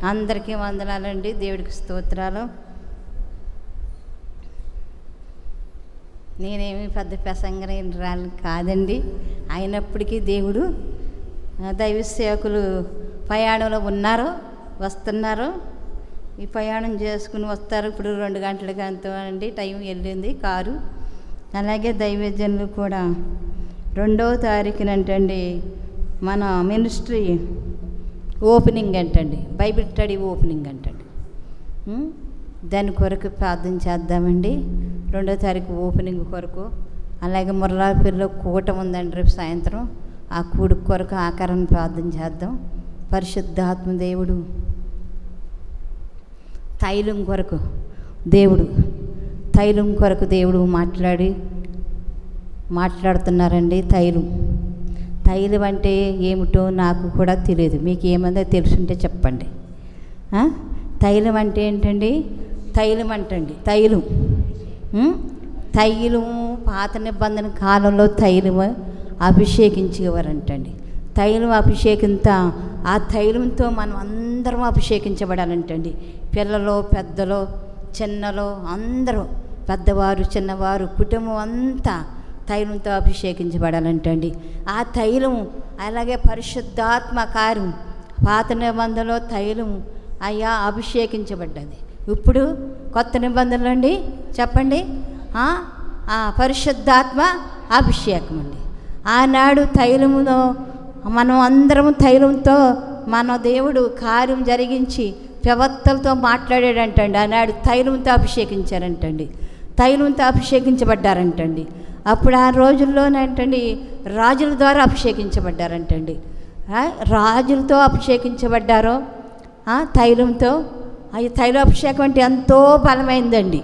అందరికీ వందనాలండి. దేవుడికి స్తోత్రాలు. నేనేమి పెద్ద ప్రసంగరాలు కాదండి. అయినప్పటికీ దేవుడు దైవ సేవకులు ప్రయాణంలో ఉన్నారు, వస్తున్నారు. ఈ ప్రయాణం చేసుకుని వస్తారు. ఇప్పుడు 2 గంటలకి అంతా అండి టైం వెళ్ళింది కారు. అలాగే దైవజనులు కూడా 2వ తారీఖునంటండి మన మినిస్ట్రీ ఓపెనింగ్ అంటండి, బైబిల్ స్టడీ ఓపెనింగ్ అంటండి. దాని కొరకు ప్రార్థన చేద్దామండి. 2వ తారీఖు ఓపెనింగ్ కొరకు. అలాగే మురళాపల్లిలో కూటం ఉందండి రేపు సాయంత్రం. ఆ కూడి కొరకు ఆకారం ప్రార్థన చేద్దాం. పరిశుద్ధాత్మ దేవుడు తైలం కొరకు దేవుడు మాట్లాడుతున్నారండి. తైలం అంటే ఏమిటో నాకు కూడా తెలియదు. మీకు ఏమైనా తెలుసుంటే చెప్పండి. తైలం అంటే ఏంటండి? తైలం పాత నిబంధన కాలంలో తైలం అభిషేకించేవారంటండి. తైలం అభిషేకంతో ఆ తైలంతో మనం అందరం అభిషేకించబడాలంటండి. పిల్లలు, పెద్దలు, చిన్నలు అందరూ, పెద్దవారు, చిన్నవారు, కుటుంబం అంతా తైలంతో అభిషేకించబడాలంటండి. ఆ తైలం అలాగే పరిశుద్ధాత్మ కార్యం పాత నిబంధనలో తైలం అయ్యా అభిషేకించబడ్డది. ఇప్పుడు కొత్త నిబంధనలు అండి చెప్పండి. పరిశుద్ధాత్మ అభిషేకం అండి. ఆనాడు తైలములో మనం అందరం తైలంతో మన దేవుడు కార్యం జరిగించి ప్రవక్తలతో మాట్లాడాడంటండి. ఆనాడు తైలంతో అభిషేకించారంటండి, తైలంతో అభిషేకించబడ్డారంటండి. అప్పుడు ఆ రోజుల్లోనంటండి రాజుల ద్వారా అభిషేకించబడ్డారంటండి. రాజులతో అభిషేకించబడ్డారో తైలంతో. అది తైలాభిషేకం అంటే ఎంతో బలమైందండి.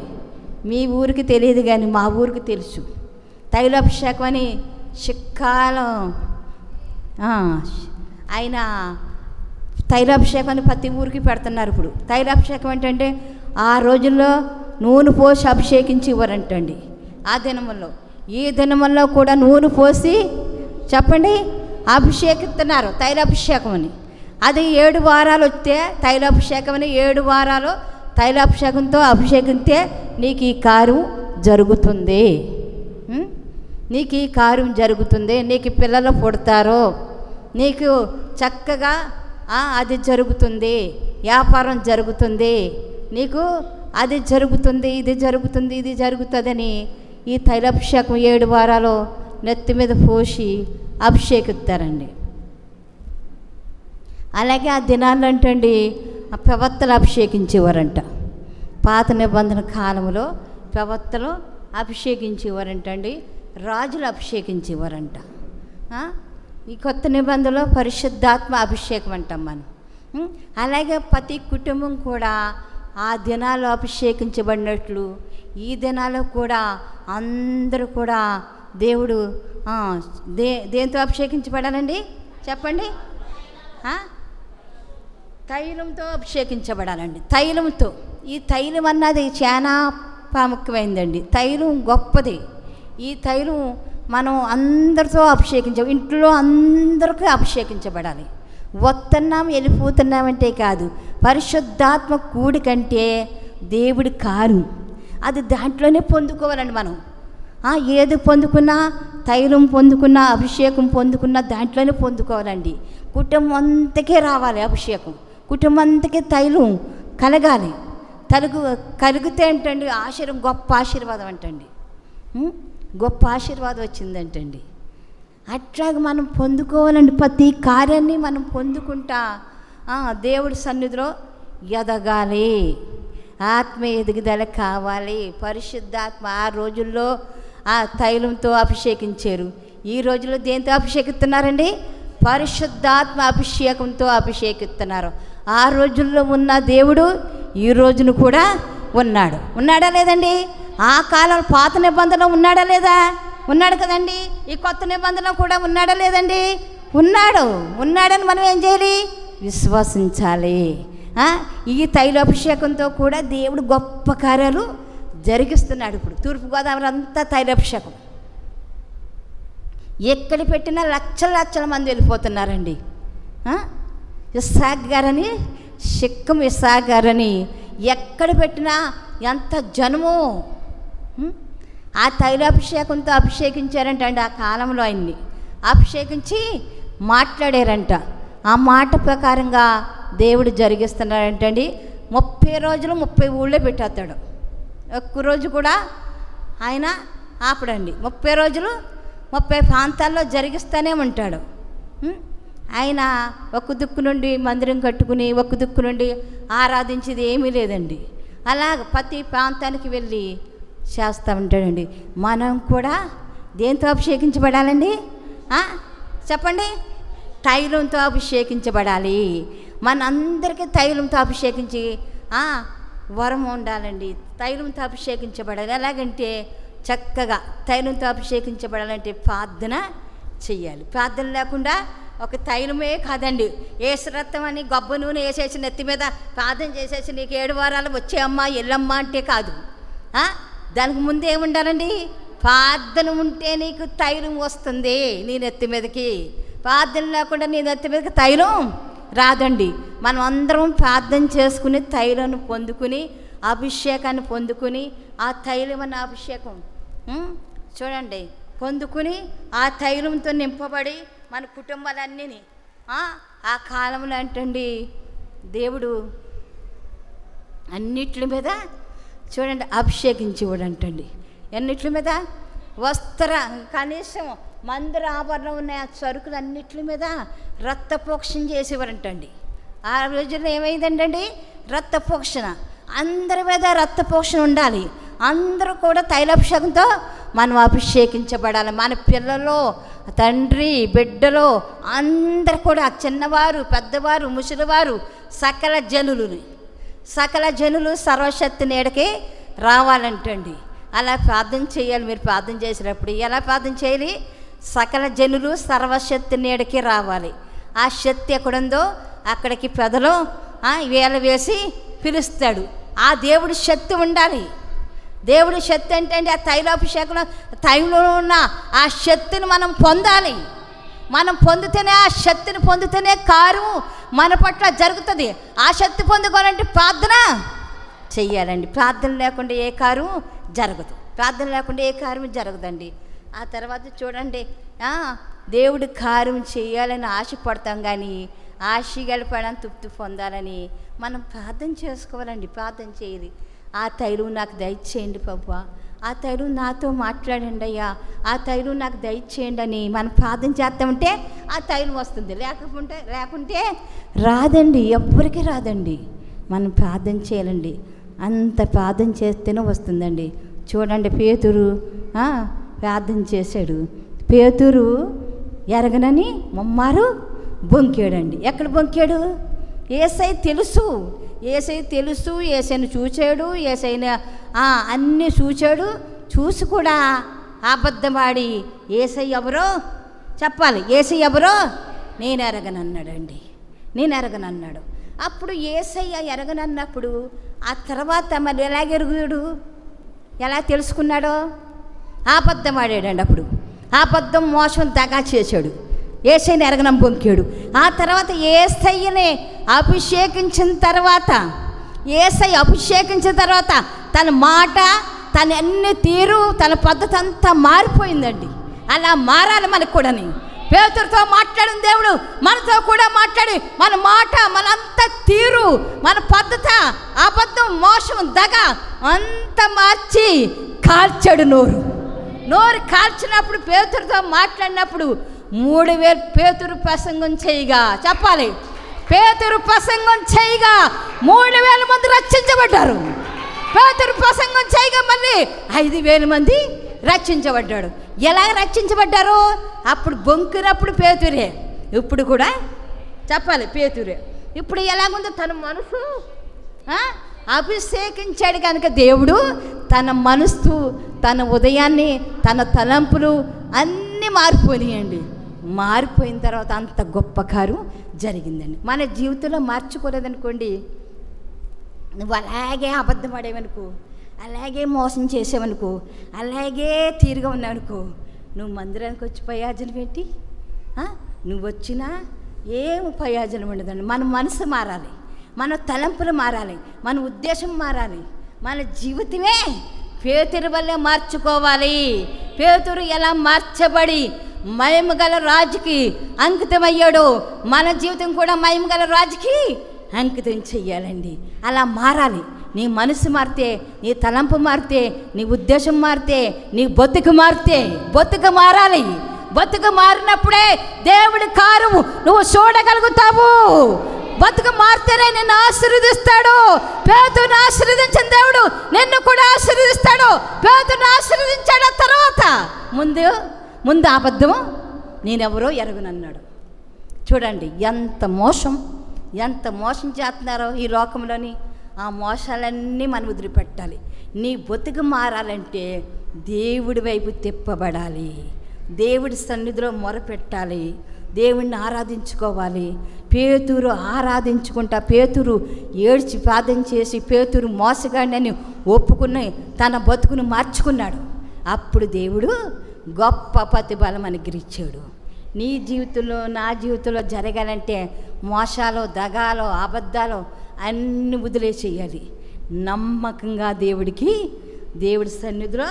మీ ఊరికి తెలియదు కానీ మా ఊరికి తెలుసు. తైలాభిషేకం అని చిక్కాలం ఆయన తైలాభిషేకాన్ని ప్రతి ఊరికి పెడుతున్నారు. ఇప్పుడు తైలాభిషేకం ఏంటంటే ఆ రోజుల్లో నూనె పోసి అభిషేకించి ఇవ్వరంటండి. ఆ దినముల్లో ఈ దినముల్లో కూడా నూనె పోసి చెప్పండి అభిషేకిస్తున్నారు తైలాభిషేకం అని. అది 7 వారాలు వస్తే తైలాభిషేకం అని 7 వారాలు తైలాభిషేకంతో అభిషేకిస్తే నీకు ఈ కార్యం జరుగుతుంది, నీకు ఈ కార్యం జరుగుతుంది, నీకు పిల్లలు పుడతారు, నీకు చక్కగా అది జరుగుతుంది, వ్యాపారం జరుగుతుంది, నీకు అది జరుగుతుంది, ఇది జరుగుతుంది, ఇది జరుగుతుందని ఈ తైలాభిషేకం 7 వారాలు నెత్తి మీద పోసి అభిషేకిస్తారండి. అలాగే ఆ దినాల్లో అంటండి ప్రవక్తలు అభిషేకించేవారంట. పాత నిబంధన కాలంలో ప్రవక్తలు అభిషేకించేవారంటండి, రాజులు అభిషేకించేవారంట. ఈ కొత్త నిబంధనలో పరిశుద్ధాత్మ అభిషేకం అంటాం మనం. అలాగే ప్రతి కుటుంబం కూడా ఆ దినాలు అభిషేకించబడినట్లు ఈ దినాల్లో కూడా అందరూ కూడా దేవుడు దేంతో అభిషేకించబడాలండి చెప్పండి? తైలంతో అభిషేకించబడాలండి. తైలంతో. ఈ తైలం అన్నది చాలా ప్రాముఖ్యమైందండి. తైలం గొప్పది. ఈ తైలం మనం అందరితో ఇంట్లో అందరికీ అభిషేకించబడాలి. వస్తున్నాం వెళ్ళిపోతున్నామంటే కాదు, పరిశుద్ధాత్మ కూడి కంటే దేవుడి కారు అది దాంట్లోనే పొందుకోవాలండి. మనం ఏది పొందుకున్నా, తైలం పొందుకున్నా, అభిషేకం పొందుకున్నా దాంట్లోనే పొందుకోవాలండి. కుటుంబం అంతకే రావాలి అభిషేకం, కుటుంబం అంతకే తైలం కలగాలి. కలిగితే ఏంటండి గొప్ప ఆశీర్వాదం అంటండి, గొప్ప ఆశీర్వాదం వచ్చిందంటండి. అట్లాగ మనం పొందుకోవాలండి. ప్రతి కార్యాన్ని మనం పొందుకుంటా దేవుడి సన్నిధిలో ఎదగాలి, ఆత్మ ఎదుగుదల కావాలి. పరిశుద్ధాత్మ ఆ రోజుల్లో ఆ తైలంతో అభిషేకించారు. ఈ రోజుల్లో దేంతో అభిషేకిస్తున్నారండి? పరిశుద్ధాత్మ అభిషేకంతో అభిషేకిస్తున్నారు. ఆ రోజుల్లో ఉన్న దేవుడు ఈ రోజును కూడా ఉన్నాడా లేదండి? ఆ కాలం పాత నిబంధనలో ఉన్నాడా లేదా? ఉన్నాడు కదండి. ఈ కొత్త నిబంధనలో కూడా ఉన్నాడా లేదండి? ఉన్నాడని మనం ఏం చేయాలి? విశ్వసించాలి. ఈ తైలాభిషేకంతో కూడా దేవుడు గొప్ప కార్యాలు జరిగిస్తున్నాడు. ఇప్పుడు తూర్పుగోదావరి అంతా తైలాభిషేకం. ఎక్కడ పెట్టినా లక్షల మంది వెళ్ళిపోతున్నారండి. ఇస్సాక్ గారని సిక్కం ఇస్సాకు గారని ఎక్కడ పెట్టినా ఎంత జనమో ఆ తైలాభిషేకంతో అభిషేకించారంట అండి. ఆ కాలంలో ఆయన్ని అభిషేకించి మాట్లాడారంట. ఆ మాట ప్రకారంగా దేవుడు జరిగిస్తున్నాడంటండి. 30 రోజులు 30 ఊళ్ళో పెట్టేస్తాడు. ఒక్క రోజు కూడా ఆయన ఆపడండి. 30 రోజులు 30 ప్రాంతాల్లో జరిగిస్తూనే ఉంటాడు. ఆయన ఒక దిక్కు నుండి మందిరం కట్టుకుని ఒక దిక్కు నుండి ఆరాధించేది ఏమీ లేదండి. అలాగ ప్రతి ప్రాంతానికి వెళ్ళి చేస్తూ ఉంటాడండి. మనం కూడా దేంతో అభిషేకించబడాలండి? చెప్పండి. తైలంతో అభిషేకించబడాలి. మనందరికీ తైలంతో అభిషేకించి వరం ఉండాలండి. తైలంతో అభిషేకించబడాలి. ఎలాగంటే చక్కగా తైలంతో అభిషేకించబడాలంటే ప్రార్థన చెయ్యాలి. ప్రార్థన లేకుండా ఒక తైలమే కాదండి, ఏసు రక్తం అని గొప్ప నూనె వేసేసి నెత్తి మీద ప్రార్థన చేసేసి నీకు 7 వారాలు వచ్చేయమ్మా ఎల్లమ్మా అంటే కాదు. దానికి ముందు ఏముండాలండి? ప్రార్థన ఉంటే నీకు తైలం వస్తుంది నీ నెత్తి మీదకి. ప్రార్థన లేకుండా నీ నెత్తి మీదకి తైలం రాదండి. మనం అందరం ప్రార్థన చేసుకుని తైలాన్ని పొందుకుని అభిషేకాన్ని పొందుకుని ఆ తైలం అన్న అభిషేకం చూడండి పొందుకుని ఆ తైలంతో నింపబడి మన కుటుంబాలన్నీ ఆ కాలంలో అంటండి దేవుడు అన్నిటి మీద చూడండి అభిషేకించేవాడు అంటండి. ఎన్నిటి మీద? కనీసం మందిర ఆభరణం ఉన్న ఆ సరుకులు అన్నిటి మీద రక్తపోక్షణ చేసేవారంటండి. ఆ రోజుల్లో ఏమైందండి? రక్తపోక్షణ. అందరి మీద రక్తపోక్షణ ఉండాలి. అందరూ కూడా తైలాభిషేకంతో మనం అభిషేకించబడాలి. మన పిల్లలు, తండ్రి, బిడ్డలు అందరు కూడా చిన్నవారు, పెద్దవారు, ముసలివారు, సకల జనులు సర్వశక్తి నీడకి రావాలంటండి. అలా ప్రార్థన చేయాలి. మీరు ప్రార్థన చేసినప్పుడు ఎలా ప్రార్థన చేయాలి? సకల జనులు సర్వశక్తి నీడకి రావాలి. ఆ శక్తి ఎక్కడుందో అక్కడికి ప్రజలు వేల వేసి పిలుస్తాడు. ఆ దేవుడి శక్తి ఉండాలి. దేవుడి శక్తి అంటే ఆ తైలాభిషేకంలో తైలంలో ఉన్న ఆ శక్తిని మనం పొందాలి. మనం పొందితేనే ఆ శక్తిని పొందితేనే కారు మన పట్ల జరుగుతుంది. ఆ శక్తి పొందుకోవాలంటే ప్రార్థన చెయ్యాలండి. ప్రార్థన లేకుండా ఏ కారు జరగదు. ప్రార్థన లేకుండా ఏ కార్యం జరగదండి. ఆ తర్వాత చూడండి దేవుడి కార్యం చేయాలని ఆశపడతాం, కానీ ఆశ గడపడానికి తృప్తి పొందాలని మనం ప్రార్థన చేసుకోవాలండి. ప్రార్థన చేయాలి. ఆ తైలం నాకు దయచేయండి ప్రభువా, ఆ తైలం నాతో మాట్లాడండి అయ్యా, ఆ తైలం నాకు దయచేయండి అని మనం ప్రార్థన చేస్తామంటే ఆ తైలం వస్తుంది. లేకుంటే రాదండి, ఎవ్వరికి రాదండి. మనం ప్రార్థన చేయాలండి. అంత ప్రార్థన చేస్తేనే వస్తుందండి. చూడండి పేతురు ప్రార్థన చేశాడు. పేతురు ఎరగనని ముమ్మారు బొంకాడండి. ఎక్కడ బొంకాడు? యేసయ్య తెలుసు, యేసయ్యను చూచాడు, యేసయ్యని అన్నీ చూచాడు. చూసి కూడా అబద్ధమాడి యేసయ్య ఎవరో చెప్పాలి. యేసయ్య ఎవరో నేను ఎరగనన్నాడు. అప్పుడు యేసయ్య ఎరగనన్నప్పుడు ఆ తర్వాత మరి ఎలాగెరుగుడు, ఎలా తెలుసుకున్నాడో? అబద్ధం ఆడాడండి. అప్పుడు అబద్ధం, మోసం, దగా చేశాడు. యేసయ్యని ఎరగనం బొంకాడు. ఆ తర్వాత యేసయ్యని అభిషేకించిన తర్వాత తన మాట, తన అన్ని తీరు, తన పద్ధతి అంతా మారిపోయిందండి. అలా మారాలి మనకు కూడాని. పేతురుతో మాట్లాడిన దేవుడు మనతో కూడా మాట్లాడి మన మాట, మన అంత తీరు, మన పద్ధతి, అబద్ధం, మోసం, దగ అంత మార్చి కాల్చాడు. నోరు కాల్చినప్పుడు పేతురుతో మాట్లాడినప్పుడు 3000 పేతురు ప్రసంగం చేయగా చెప్పాలి. పేతురు ప్రసంగం చేయగా 3000 మంది రక్షించబడ్డారు. పేతురు ప్రసంగం చేయగా మళ్ళీ 5000 మంది రక్షించబడ్డాడు. ఎలా రక్షించబడ్డారు? అప్పుడు బొంకినప్పుడు పేతురే, ఇప్పుడు కూడా చెప్పాలి పేతురే. ఇప్పుడు ఎలాగుందో తన మనసు అభిషేకించాడు కనుక దేవుడు తన మనసు, తన ఉదయాన్ని, తన తలంపులు అన్నీ మారిపోయినాయండి. మారిపోయిన తర్వాత అంత గొప్ప కారు జరిగిందండి. మన జీవితంలో మార్చుకోలేదనుకోండి, నువ్వు అలాగే అబద్ధం ఆడేవనుకో, అలాగే మోసం చేసేవనుకో, అలాగే తీరుగా ఉన్నావనుకో, నువ్వు మందిరానికి వచ్చి ప్రయోజనం ఏంటి? నువ్వు వచ్చినా ఏం ప్రయోజనం ఉండదండి. మన మనసు మారాలి. మన తలంపులు మారాలి, మన ఉద్దేశం మారాలి, మన జీవితమే పేతురు వల్లే మార్చుకోవాలి. పేతురు ఎలా మార్చబడి మహిమగల రాజుకి అంకితమయ్యాడు, మన జీవితం కూడా మహిమగల రాజుకి అంకితం చెయ్యాలండి. అలా మారాలి. నీ మనసు మారితే, నీ తలంపు మారితే, నీ ఉద్దేశం మారితే, నీ బతుకు మారితే, బతుకు మారాలి. బతుకు మారినప్పుడే దేవుడి కార్యము నువ్వు చూడగలుగుతావు. బతుకు మారితేనే నిన్ను ఆశీర్వదిస్తాడు. పేతురుని ఆశీర్వదించిన దేవుడు నిన్ను కూడా ఆశీర్వదిస్తాడు. పేతురుని ఆశీర్వదించాడు. తర్వాత ముందు అబద్ధము నేనెవరో ఎరగనన్నాడు. చూడండి ఎంత మోసం చేస్తున్నారో ఈ లోకంలోని. ఆ మోసాలన్నీ మనం వదిలిపెట్టాలి. నీ బతుకు మారాలంటే దేవుడి వైపు తిప్పబడాలి, దేవుడి సన్నిధిలో మొరపెట్టాలి, దేవుణ్ణి ఆరాధించుకోవాలి. పేతురు ఆరాధించుకుంటా, పేతురు ఏడ్చి ప్రార్థన చేసి, పేతురు మోసగాడిని ఒప్పుకుని తన బతుకును మార్చుకున్నాడు. అప్పుడు దేవుడు గొప్ప ప్రతిఫలం అనుగ్రహించాడు. నీ జీవితంలో, నా జీవితంలో జరగాలంటే మోసాలు, దగాలు, అబద్ధాలు అన్నీ వదిలేసేయాలి. నమ్మకంగా దేవుడి సన్నిధిలో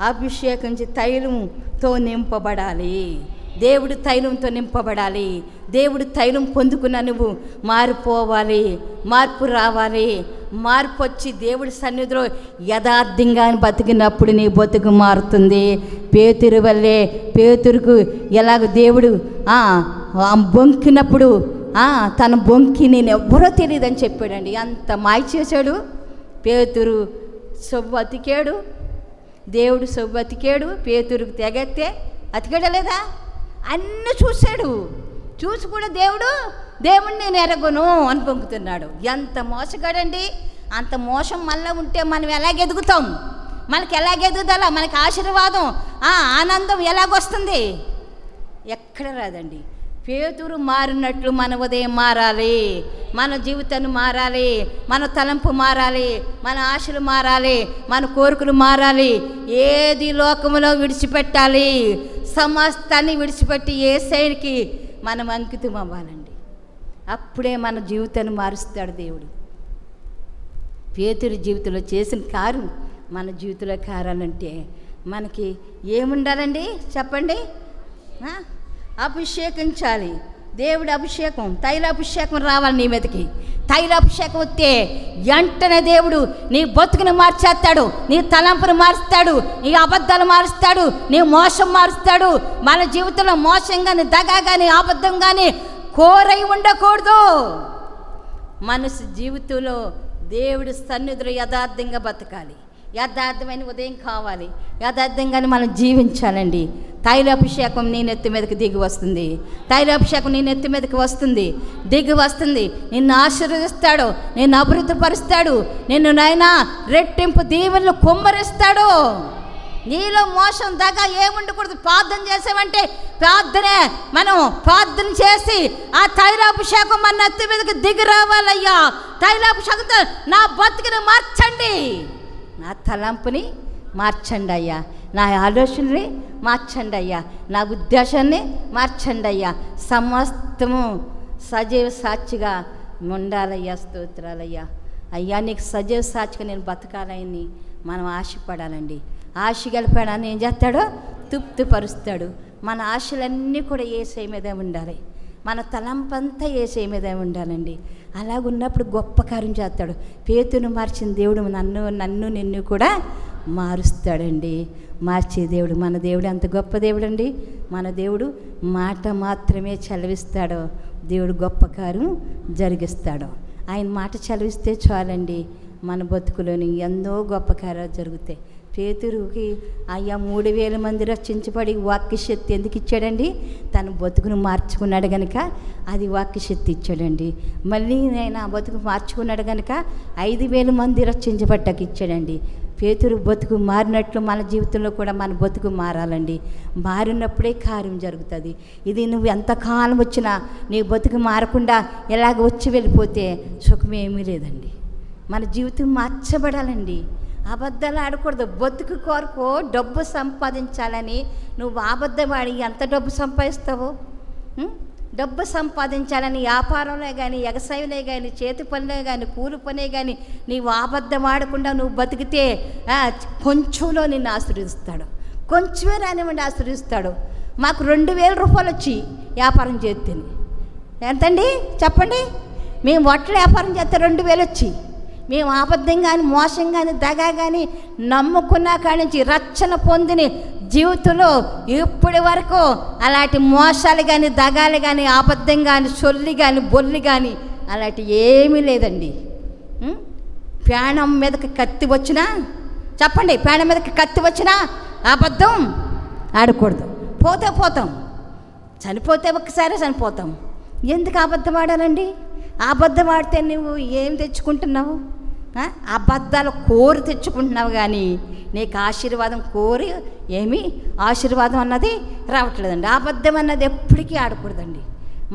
అభిషేకించి తైలంతో నింపబడాలి. దేవుడు తైలంతో నింపబడాలి. దేవుడు తైలం పొందుకున్న నువ్వు మారిపోవాలి, మార్పు రావాలి. మార్పు వచ్చి దేవుడి సన్నిధిలో యథార్థంగా బతికినప్పుడు నీ బతుకు మారుతుంది. పేతురు వల్లే, పేతురుకు ఎలాగ దేవుడు బొంకినప్పుడు తన బొంకి నేను ఎవ్వరో తెలియదని చెప్పాడండి. అంత మాయ చేశాడు. పేతురు సొవ్వు అతికాడు, దేవుడు సొవ్వు అతికాడు. పేతురుకు తెగెత్తే అతికాడా లేదా? అన్నీ చూశాడు. చూసి కూడా దేవుడిని నేను ఎరగను అని పొంగుతున్నాడు. ఎంత మోసగాడండి. అంత మోసం మళ్ళీ ఉంటే మనం ఎలాగెదుగుతాం? మనకి ఎలాగెదుగుదలా? మనకి ఆశీర్వాదం, ఆనందం ఎలాగొస్తుంది? ఎక్కడ రాదండి. పేతురు మారినట్లు మన ఉదయం మారాలి, మన జీవితాన్ని మారాలి, మన తలంపు మారాలి, మన ఆశలు మారాలి, మన కోరికలు మారాలి. ఏది లోకంలో విడిచిపెట్టాలి, సమస్తాన్ని విడిచిపెట్టి యేసయ్యకి మనం అంకితం అవ్వాలండి. అప్పుడే మన జీవితాన్ని మారుస్తాడు దేవుడు. పేతురు జీవితంలో చేసిన కార్యం మన జీవితంలో కారాలంటే మనకి ఏముండాలండి చెప్పండి? అభిషేకించాలి. దేవుడి అభిషేకం, తైలాభిషేకం రావాలి నీ మీదకి. తైలాభిషేకం వస్తే వెంటనే దేవుడు నీ బతుకుని మార్చేస్తాడు, నీ తలంపును మారుస్తాడు, నీ అబద్ధాలు మారుస్తాడు, నీ మోసం మారుస్తాడు. మన జీవితంలో మోసం కానీ, దగా కానీ, అబద్ధం కానీ కోరై ఉండకూడదు. మనసు జీవితంలో దేవుడి సన్నిధిలో యథార్థంగా బతకాలి. యథార్థమైన ఉదయం కావాలి. యథార్థంగానే మనం జీవించాలండి. తైలాభిషేకం నీ నెత్తి మీదకి దిగి వస్తుంది. తైలాభిషేకం నీ నెత్తి మీదకి వస్తుంది, దిగి వస్తుంది. నిన్ను ఆశీర్వదిస్తాడు, నిన్ను అభివృద్ధిపరుస్తాడు, నిన్ను నాయనా రెట్టింపు దీవెనలు కుమ్మరిస్తాడు. నీలో మోసం దగ్గర ఏముండకూడదు. ప్రార్థన చేసామంటే మనం ప్రార్థన చేసి ఆ తైలాభిషేకం మన నెత్తి మీదకి దిగి రావాలయ్యా. తైలాభిషేకంతో నా బతుకుని మార్చండి, నా తలంపుని మార్చండి అయ్యా, నా ఆలోచనని మార్చండి అయ్యా, నా ఉద్దేశాన్ని మార్చండి అయ్యా. సమస్తము సజీవ సాక్షిగా ఉండాలయ్యా. స్తోత్రాలయ్యా. అయ్యా నీకు సజీవ సాక్షిగా నేను బతకాలని మనం ఆశపడాలండి. ఆశ గలిపాడని ఏం చేస్తాడో తృప్తిపరుస్తాడు. మన ఆశలన్నీ కూడా యేసయ్య మీదే ఉండాలి, మన తలంపంతా యేసయ్య మీదే ఉండాలండి. అలాగున్నప్పుడు గొప్ప కార్యం చేస్తాడు. పేతురును మార్చిన దేవుడు నన్ను నిన్ను కూడా మారుస్తాడండి. మార్చే దేవుడు మన దేవుడు అంత గొప్ప దేవుడు అండి. మన దేవుడు మాట మాత్రమే చదివిస్తాడో దేవుడు గొప్ప కార్యం జరిగిస్తాడు. ఆయన మాట చదివిస్తే చాలండి, మన బతుకులోని ఎన్నో గొప్ప కార్యాలు జరుగుతాయి. పేతురుకి అయ్యా 3000 మంది రక్షించబడి వాక్యశక్తి ఎందుకు ఇచ్చాడండి? తన బతుకును మార్చుకున్నాడు కనుక అది వాక్యశక్తి ఇచ్చాడండి. మళ్ళీ నేను ఆ బతుకు మార్చుకున్నాడు కనుక 5000 మంది రక్షించబడ్డాక ఇచ్చాడండి. పేతురు బతుకు మారినట్లు మన జీవితంలో కూడా మన బతుకు మారాలండి. మారినప్పుడే కార్యం జరుగుతుంది. ఇది నువ్వు ఎంతకాలం వచ్చినా నీ బతుకు మారకుండా ఎలాగ వచ్చి వెళ్ళిపోతే సుఖమేమీ లేదండి. మన జీవితం మార్చబడాలండి. అబద్ధాలు ఆడకూడదు. బతుకు కొరకు డబ్బు సంపాదించాలని నువ్వు అబద్ధం ఆడి ఎంత డబ్బు సంపాదిస్తావు? డబ్బు సంపాదించాలని వ్యాపారంలో కానీ, ఎగసాయంలో కానీ, చేతి పనిలో కానీ, కూలి పనే కానీ నీవు అబద్ధం ఆడకుండా నువ్వు బతికితే కొంచెంలో నిన్ను ఆశీర్వదిస్తాడు. కొంచెమే రానివ్వండి ఆశీర్వదిస్తాడు. మాకు 2000 రూపాయలు వచ్చి వ్యాపారం చేస్తే ఎంతండి చెప్పండి? మేము వడ్ల వ్యాపారం చేస్తే 2000 వచ్చి, మేము అబద్ధం కానీ, మోసం కానీ, దగా కానీ నమ్ముకున్నా కాడి నుంచి రక్షణ పొందిన జీవితంలో ఇప్పటి వరకు అలాంటి మోసాలు కానీ, దగాలు కానీ, అబద్ధం కానీ, సొల్లి కానీ, బొల్లి కానీ అలాంటి ఏమీ లేదండి. ప్రాణం మీదకి కత్తి వచ్చినా చెప్పండి, ప్రాణం మీదకి కత్తి వచ్చినా అబద్ధం ఆడకూడదు. పోతే పోతాం, చనిపోతే ఒక్కసారి చనిపోతాం. ఎందుకు అబద్ధం ఆడాలండి? అబద్ధం ఆడితే నువ్వు ఏం తెచ్చుకుంటున్నావు? అబద్ధాలు కోరి తెచ్చుకుంటున్నావు కానీ నీకు ఆశీర్వాదం కోరి ఏమీ ఆశీర్వాదం అన్నది రావట్లేదండి. అబద్ధం అన్నది ఎప్పటికీ ఆడకూడదండి.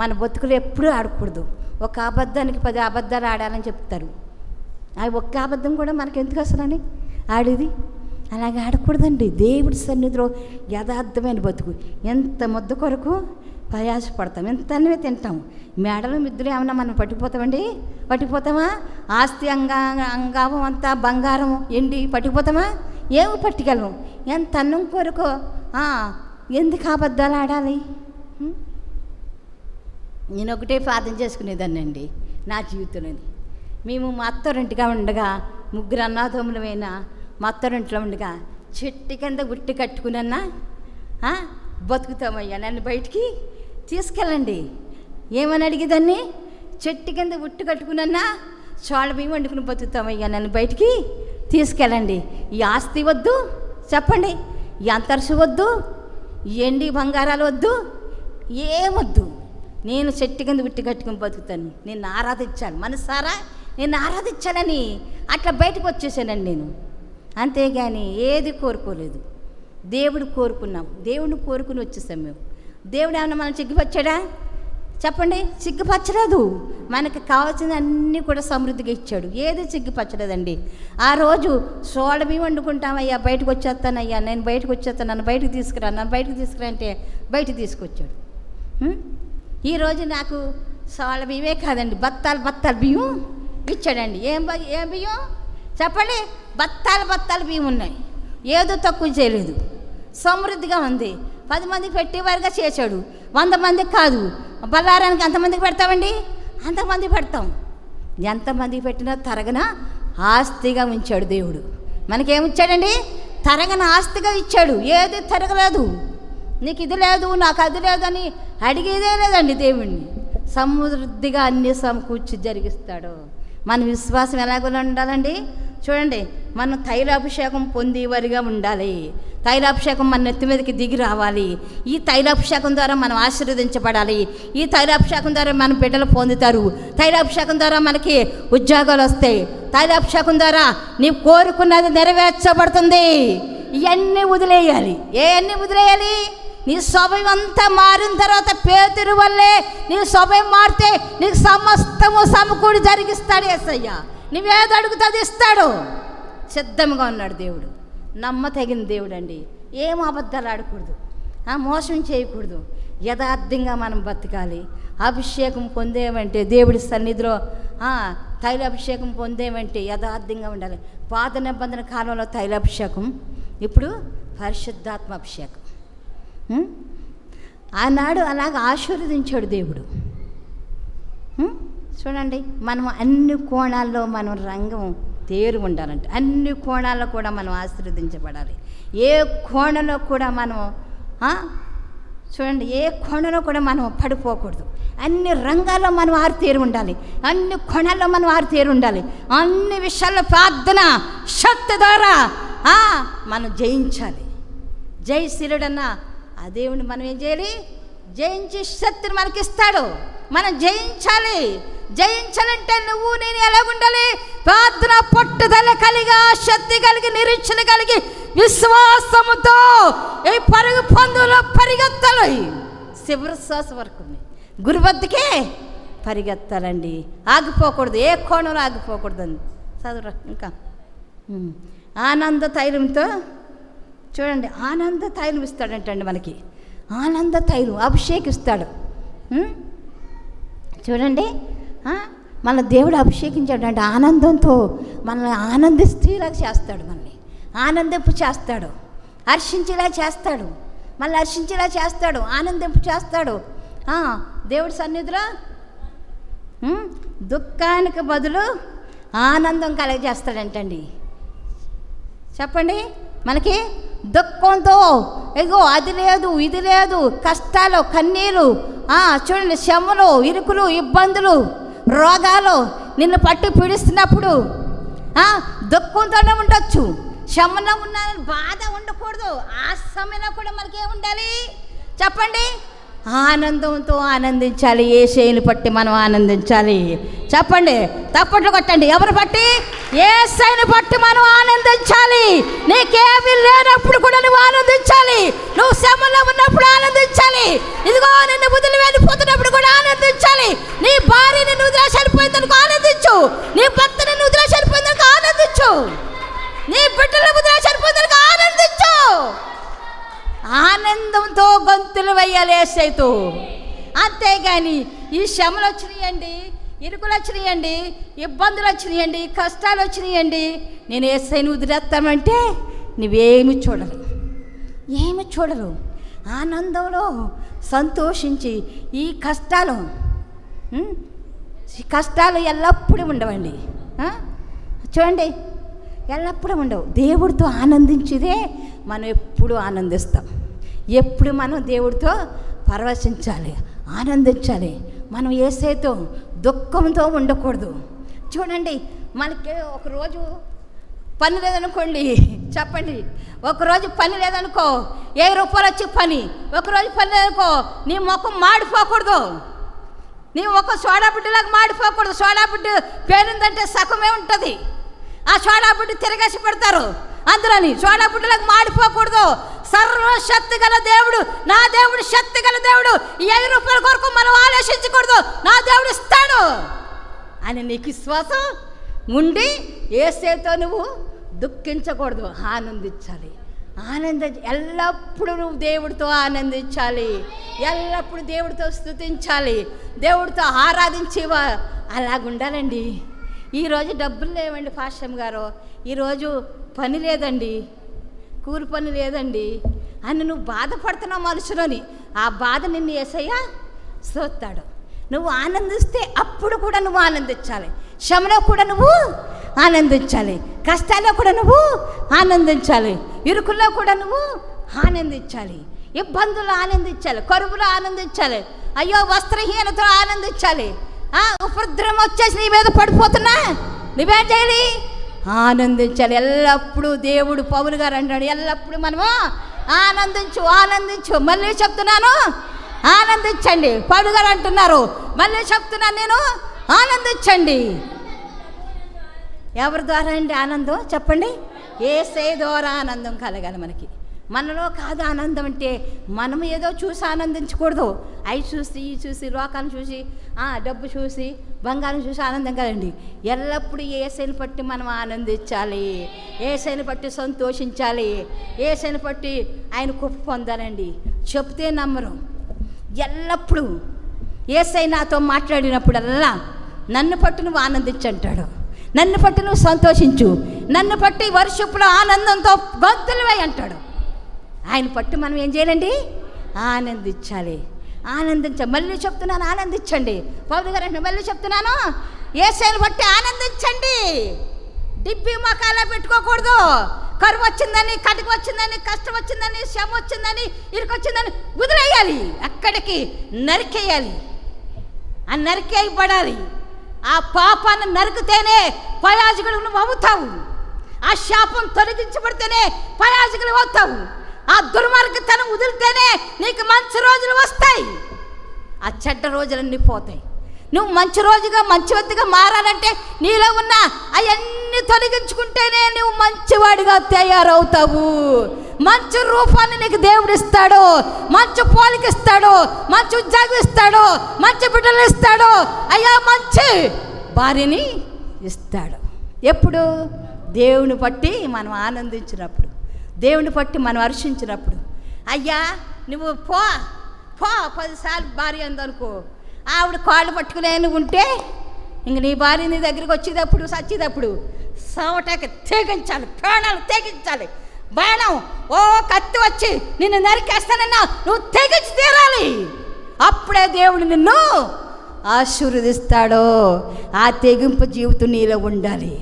మన బతుకులు ఎప్పుడూ ఆడకూడదు. ఒక అబద్ధానికి 10 అబద్ధాలు ఆడాలని చెప్తారు. అవి ఒక్క అబద్ధం కూడా మనకి ఎందుకు అసలని ఆడేది? అలాగే ఆడకూడదండి. దేవుడి సన్నిధిలో యథార్థమైన బతుకు. ఎంత ముద్ద కొరకు ప్రయాసపడతాం, ఎంత అన్నవే తింటాం. మేడలు మిద్దులు ఏమన్నా మనం పట్టిపోతామండి? పట్టిపోతామా? ఆస్తి అంగావం అంతా బంగారం ఎండి పట్టిపోతామా? ఏమి పట్టుకెళ్ళం. ఎంత అన్నం కొరకు ఎందుకు అబద్ధాలు ఆడాలి? నేను ఒకటే ప్రార్థన చేసుకునేదాన్ని అండి నా జీవితంలో. మేము మా అత్తరింటిగా ఉండగా 3 అన్నాదమ్ములమైనా మా అత్తరింట్లో ఉండగా చెట్టు కింద గుట్టి కట్టుకునన్నా బతుకుతామయ్యా, నన్ను బయటికి తీసుకెళ్ళండి. ఏమని అడిగేదాన్ని? చెట్టు కింద ఉట్టు కట్టుకునన్నా చోళ బియ్యం వండుకుని బతుకుతామయ్యా, నన్ను బయటికి తీసుకెళ్ళండి. ఈ ఆస్తి వద్దు చెప్పండి, ఈ అంతర్సు వద్దు, ఈ ఎండి బంగారాలు వద్దు, ఏమొద్దు. నేను చెట్టు కింద ఉట్టి కట్టుకుని బతుకుతాను. నేను ఆరాధించాను, మనసారా నేను ఆరాధించాలని అట్లా బయటకు వచ్చేసానండి నేను. అంతేగాని ఏది కోరుకోలేదు. దేవుడు కోరుకున్నాం, దేవుడిని కోరుకుని వచ్చేసాం మేము. దేవుడు ఏమన్నా మనం సిగ్గుపచ్చాడా చెప్పండి? సిగ్గుపచ్చలేదు. మనకు కావాల్సిన అన్నీ కూడా సమృద్ధిగా ఇచ్చాడు. ఏది సిగ్గుపచ్చలేదండి. ఆ రోజు సోడ బియ్యం వండుకుంటామయ్యా, బయటకు వచ్చేస్తానయ్యా, నేను బయటకు వచ్చేస్తాను, నన్ను బయటకు తీసుకురా, నన్ను బయటకు తీసుకురా అంటే బయటకు తీసుకొచ్చాడు. ఈరోజు నాకు సోడ బియ్యమే కాదండి, బత్తాలు బియ్యం ఇచ్చాడండి. ఏం బియ్యం చెప్పండి? బత్తాలు బియ్యం ఉన్నాయి. ఏదో తక్కువ చేయలేదు, సమృద్ధిగా ఉంది. 10 మందికి పెట్టేవారుగా చేశాడు. 100 మందికి కాదు, బల్లారానికి ఎంతమందికి పెడతామండి? అంతమందికి పెడతాం. ఎంతమందికి పెట్టినా తరగన ఆస్తిగా ఉంచాడు దేవుడు. మనకేమిచ్చాడండి? తరగన ఆస్తిగా ఇచ్చాడు. ఏది తరగలేదు. నీకు ఇది లేదు, నాకు అది లేదని అడిగేదే లేదండి దేవుణ్ణి. సమృద్ధిగా అన్ని సమకూర్చి జరిగిస్తాడు. మన విశ్వాసం ఎలాగో ఉండాలండి? చూడండి, మనం తైలాభిషేకం పొందేవారిగా ఉండాలి. తైలాభిషేకం మన నెత్తి మీదకి దిగి రావాలి. ఈ తైలాభిషేకం ద్వారా మనం ఆశీర్వదించబడాలి. ఈ తైలాభిషేకం ద్వారా మన బిడ్డలు పొందుతారు. తైలాభిషేకం ద్వారా మనకి ఉద్యోగాలు వస్తాయి. తైలాభిషేకం ద్వారా నీవు కోరుకున్నది నెరవేర్చబడుతుంది. ఇవన్నీ వదిలేయాలి. ఏవన్నీ వదిలేయాలి? నీ స్వభావం అంతా మారిన తర్వాత పేతురు వల్లే నీ స్వభావం మారితే నీకు సమస్తము సమకూడి జరిగిస్తాడు యేసయ్య. నువ్వేది అడుగుతుంది ఇస్తాడు. సిద్ధంగా ఉన్నాడు దేవుడు. నమ్మతగిన దేవుడు అండి. ఏం అబద్ధాలు ఆడకూడదు, మోసం చేయకూడదు. యథార్థంగా మనం బతకాలి. అభిషేకం పొందేమంటే దేవుడి సన్నిధిలో తైలాభిషేకం పొందేమంటే యథార్థంగా ఉండాలి. పాత నిబంధన కాలంలో తైలాభిషేకం, ఇప్పుడు పరిశుద్ధాత్మ అభిషేకం. ఆనాడు అలాగ ఆశీర్వదించాడు దేవుడు. చూడండి, మనం అన్ని కోణాల్లో మనం రంగం తేరు ఉండాలంటే అన్ని కోణాల్లో కూడా మనం ఆశీర్వదించబడాలి. ఏ కోణంలో కూడా మనం చూడండి, ఏ కోణంలో కూడా మనం పడిపోకూడదు. అన్ని రంగాల్లో మనం ఆరితేరు ఉండాలి. అన్ని కోణాల్లో మనం ఆరితేరు ఉండాలి. అన్ని విషయాల్లో ప్రార్థన శక్తి ద్వారా మనం జయించాలి. జయశీలుడన్న ఆ దేవుని మనం ఏం చేయాలి? జయించి శక్తిని మనకిస్తాడు. మనం జయించాలి. జయించాలంటే నువ్వు నేను ఎలాగుండాలి? ప్రార్థన పట్టుదల కలిగి, శక్తి కలిగి, నిరీక్షణ కలిగి, విశ్వాసముతో ఈ పరుగు పందులో పరిగెత్తాలి. చివరి శ్వాస వరకు గురు వద్దకే పరిగెత్తాలండి. ఆగిపోకూడదు, ఏ కోణంలో ఆగిపోకూడదండి. చదువురా ఇంకా. ఆనంద తైలంతో చూడండి, ఆనంద తైలం ఇస్తాడంటండి మనకి. ఆనంద తైలం అభిషేకిస్తాడు. చూడండి, మన దేవుడు అభిషేకించాడు అంటే ఆనందంతో మనల్ని ఆనందిస్తేలా చేస్తాడు, మనల్ని ఆనందింపు చేస్తాడు, హర్షించేలా చేస్తాడు, మళ్ళీ హర్షించేలా చేస్తాడు, ఆనందింపు చేస్తాడు. దేవుడి సన్నిధిలో దుఃఖానికి బదులు ఆనందం కలగజేస్తాడంటండి. చెప్పండి, మనకి దుఃఖంతో ఇగో అది లేదు ఇది లేదు, కష్టాలు కన్నీరు, చూడండి శ్రమలు, ఇరుకులు, ఇబ్బందులు, రోగాలు నిన్ను పట్టు పీడిస్తున్నప్పుడు దుఃఖంతోనే ఉండొచ్చు, శ్రమలో ఉన్న బాధ ఉండకూడదు. ఆ సమయంలో కూడా మనకి ఏముండాలి చెప్పండి? ఆనందంతో ఆనందించాలి. యేసయ్యను పట్టి మనం ఆనందించాలి. చెప్పండి, తప్పట్లు కొట్టండి. ఎవరు పట్టి? యేసయ్యను పట్టి మనం ఆనందించాలి. నీకేమీ లేనప్పుడు కూడా నువ్వు ఆనందించాలి. నువ్వు శ్రమలో ఉన్నప్పుడు ఆనందించాలి. ఇదిగో నిన్ను వదిలి వెళ్ళిపోతున్నప్పుడు కూడా ఆనందించాలి. నీ భార్య నిన్ను వదిలేసి వెళ్ళిపోయిందనుకో ఆనందించు. నీ భర్త నిన్ను వదిలేసి వెళ్ళిపోయిందనుకో ఆనందించు. నీ బిడ్డలు వదిలేసి వెళ్ళిపోయిందనుకో ఆనందించు. ఆనందంతో గొంతులు వేయాలి యేసయ్యతో. అంతేగాని ఈ శ్రమలు వచ్చినాయండి, ఇరుకులు వచ్చినాయండి, ఇబ్బందులు వచ్చినాయండి, కష్టాలు వచ్చినాయండి, నేను యేసయ్యను వదిలేస్తామంటే నువ్వేమి చూడరు, ఏమి చూడరు. ఆనందంలో సంతోషించి ఈ కష్టాలు ఎల్లప్పుడూ ఉండవండి. చూడండి, ఎల్లప్పుడూ ఉండవు. దేవుడితో ఆనందించేదే మనం ఎప్పుడు ఆనందిస్తాం. ఎప్పుడు మనం దేవుడితో పరవశించాలి, ఆనందించాలి. మనం యేసయ్యతో దుఃఖంతో ఉండకూడదు. చూడండి, మనకి ఒకరోజు పని లేదనుకోండి, చెప్పండి, ఒకరోజు పని లేదనుకో, 1000 రూపాయలు వచ్చి పని, ఒకరోజు పని లేదనుకో, నీ ముఖం మాడిపోకూడదు, నీ ముఖం సోడా బుడ్డిలాగా మాడిపోకూడదు. సోడా బుడ్డి పేరుందంటే సగమే ఉంటుంది. ఆ సోడా బుడ్డి తిరగేసి పెడతారు, అందులోని సోడా బుడ్డిలాగా మాడిపోకూడదు. సర్వశక్తి గల దేవుడు, నా దేవుడు శక్తి గల దేవుడు. ఈ 5 రూపాయల కొరకు మనం ఆలోచించకూడదు, నా దేవుడు ఇస్తాడు అని నీకు విశ్వాసం ఉండి యేసయ్యతో నువ్వు దుఃఖించకూడదు, ఆనందించాలి. ఎల్లప్పుడూ నువ్వు దేవుడితో ఆనందించాలి, ఎల్లప్పుడూ దేవుడితో స్తుతించాలి, దేవుడితో ఆరాధించేవా అలాగుండాలండి. ఈరోజు డబ్బులు లేవండి పాస్టర్ గారు, ఈరోజు పని లేదండి, కూలి పని లేదండి అని నువ్వు బాధపడుతున్నావు మనసులోని. ఆ బాధ నిన్ను యేసయ్య చూస్తాడు. నువ్వు ఆనందిస్తే అప్పుడు కూడా నువ్వు ఆనందించాలి. శ్రమలో కూడా నువ్వు ఆనందించాలి, కష్టాల్లో కూడా నువ్వు ఆనందించాలి, ఇరుకుల్లో కూడా నువ్వు ఆనందించాలి, ఇబ్బందులు ఆనందించాలి, కరువులో ఆనందించాలి, అయ్యో వస్త్రహీనతలో ఆనందించాలి. ఉపద్రవం వచ్చేసి నీ మీద పడిపోతున్నా నువ్వేం చేయాలి? ఆనందించాలి. ఎల్లప్పుడూ దేవుడు పౌలు గారు అంటాడు, ఎల్లప్పుడూ మనము ఆనందించు. మళ్ళీ చెప్తున్నాను, ఆనందించండి. పౌలు గారు అంటున్నారు, మళ్ళీ చెప్తున్నాను నేను, ఆనందించండి. ఎవరి ద్వారా అండి ఆనందం చెప్పండి? యేసయ్య ద్వారా ఆనందం కలగాలి మనకి. మనలో కాదు ఆనందం అంటే. మనం ఏదో చూసి ఆనందించకూడదు. అవి చూసి ఇవి చూసి లోకాన్ని చూసి డబ్బు చూసి బంగారం చూసి ఆనందం కదండి. ఎల్లప్పుడూ యేసయ్యను పట్టి మనం ఆనందించాలి, యేసయ్యను పట్టి సంతోషించాలి, యేసయ్యను పట్టి ఆయన కృప పొందాలండి. చెప్తే నమ్మరు. ఎల్లప్పుడూ యేసయ్య నాతో మాట్లాడినప్పుడల్లా నన్ను పట్టు నువ్వు ఆనందించంటాడు, నన్ను పట్టి నువ్వు సంతోషించు, నన్ను పట్టి వర్షపులో ఆనందంతో గొంతులువై అంటాడు. ఆయన పట్టు మనం ఏం చేయాలండి? ఆనందించాలి. మళ్ళీ చెప్తున్నాను, ఆనందించండి. పౌలు గారు అంటే మళ్ళీ చెప్తున్నాను, యేసయ్యను బట్టి ఆనందించండి. డిబ్బి మొకాలా పెట్టుకోకూడదు. కరువు వచ్చిందని, కటికి వచ్చిందని, కష్టం వచ్చిందని, శ్రమ వచ్చిందని, ఇరుకొచ్చిందని వదిలేయాలి, అక్కడికి నరికేయాలి. ఆ నరికేయబడాలి. ఆ పాపాన్ని నరికితేనే పయాజకులు నువ్వు అవుతావు. ఆ శాపం తొలగించబడితేనే పయాజకులు అవుతావు. ఆ దుర్మార్గతనం వదిలితేనే నీకు మంచి రోజులు వస్తాయి, ఆ చెడ్డ రోజులన్నీ పోతాయి. నువ్వు మంచి రోజుగా మంచి వ్యక్తిగా మారాలంటే నీలో ఉన్న అవన్నీ తొలగించుకుంటేనే నువ్వు మంచివాడిగా తయారవుతావు. మంచి రూపాన్ని నీకు దేవుడు ఇస్తాడు, మంచి పోలిక ఇస్తాడు, మంచి ఉద్యోగం ఇస్తాడు, మంచి బిడ్డలు ఇస్తాడు, అయ్యా మంచి భార్యని ఇస్తాడు. ఎప్పుడు? దేవుని బట్టి మనం ఆనందించినప్పుడు, దేవుని బట్టి మనం హర్షించినప్పుడు. అయ్యా నువ్వు పో 10 సార్లు భార్య అందనుకో, ఆవిడ కాళ్ళు పట్టుకునే ఉంటే ఇంక నీ భార్య నీ దగ్గరికి వచ్చేటప్పుడు సచ్చేటప్పుడు సవటాకి తెగించాలి, ప్రాణాలు తెగించాలి. బాణం ఓ కత్తి వచ్చి నిన్ను నరికేస్తానన్నా నువ్వు తెగించి తీరాలి. అప్పుడే దేవుడు నిన్ను ఆశీర్వదిస్తాడో. ఆ తెగింపు జీవితం నీలో ఉండాలి.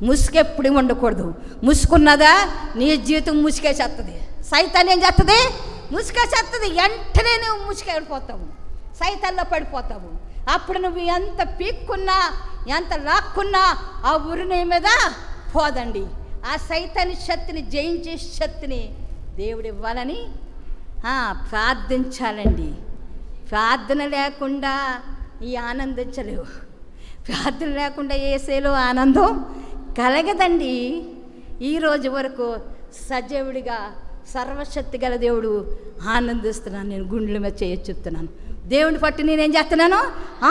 ముసుకెప్పుడు ఉండకూడదు. ముసుకున్నదా నీ జీవితం ముసుకేసేస్తుంది. సైతాన్ని ఏం చేస్తుంది? ముసుకేసేస్తుంది. వెంటనే నువ్వు ముసుకెళ్ళిపోతావు, సైతాల్లో పడిపోతావు. అప్పుడు నువ్వు ఎంత పీక్కున్నా ఎంత లాక్కున్నా ఆ ఊరు నీ మీద పోదండి. ఆ సైతాన్ని శక్తిని జయించే శక్తిని దేవుడు ఇవ్వాలని ప్రార్థించాలండి. ప్రార్థన లేకుండా ఈ ఆనందించలేవు. ప్రార్థన లేకుండా యేసేలో ఆనందం కలగదండి. ఈరోజు వరకు సజీవుడిగా సర్వశక్తి గల దేవుడు ఆనందిస్తున్నాను. నేను గుండెల మీద చెప్తున్నాను. దేవుని పట్టి నేనేం చేస్తున్నాను?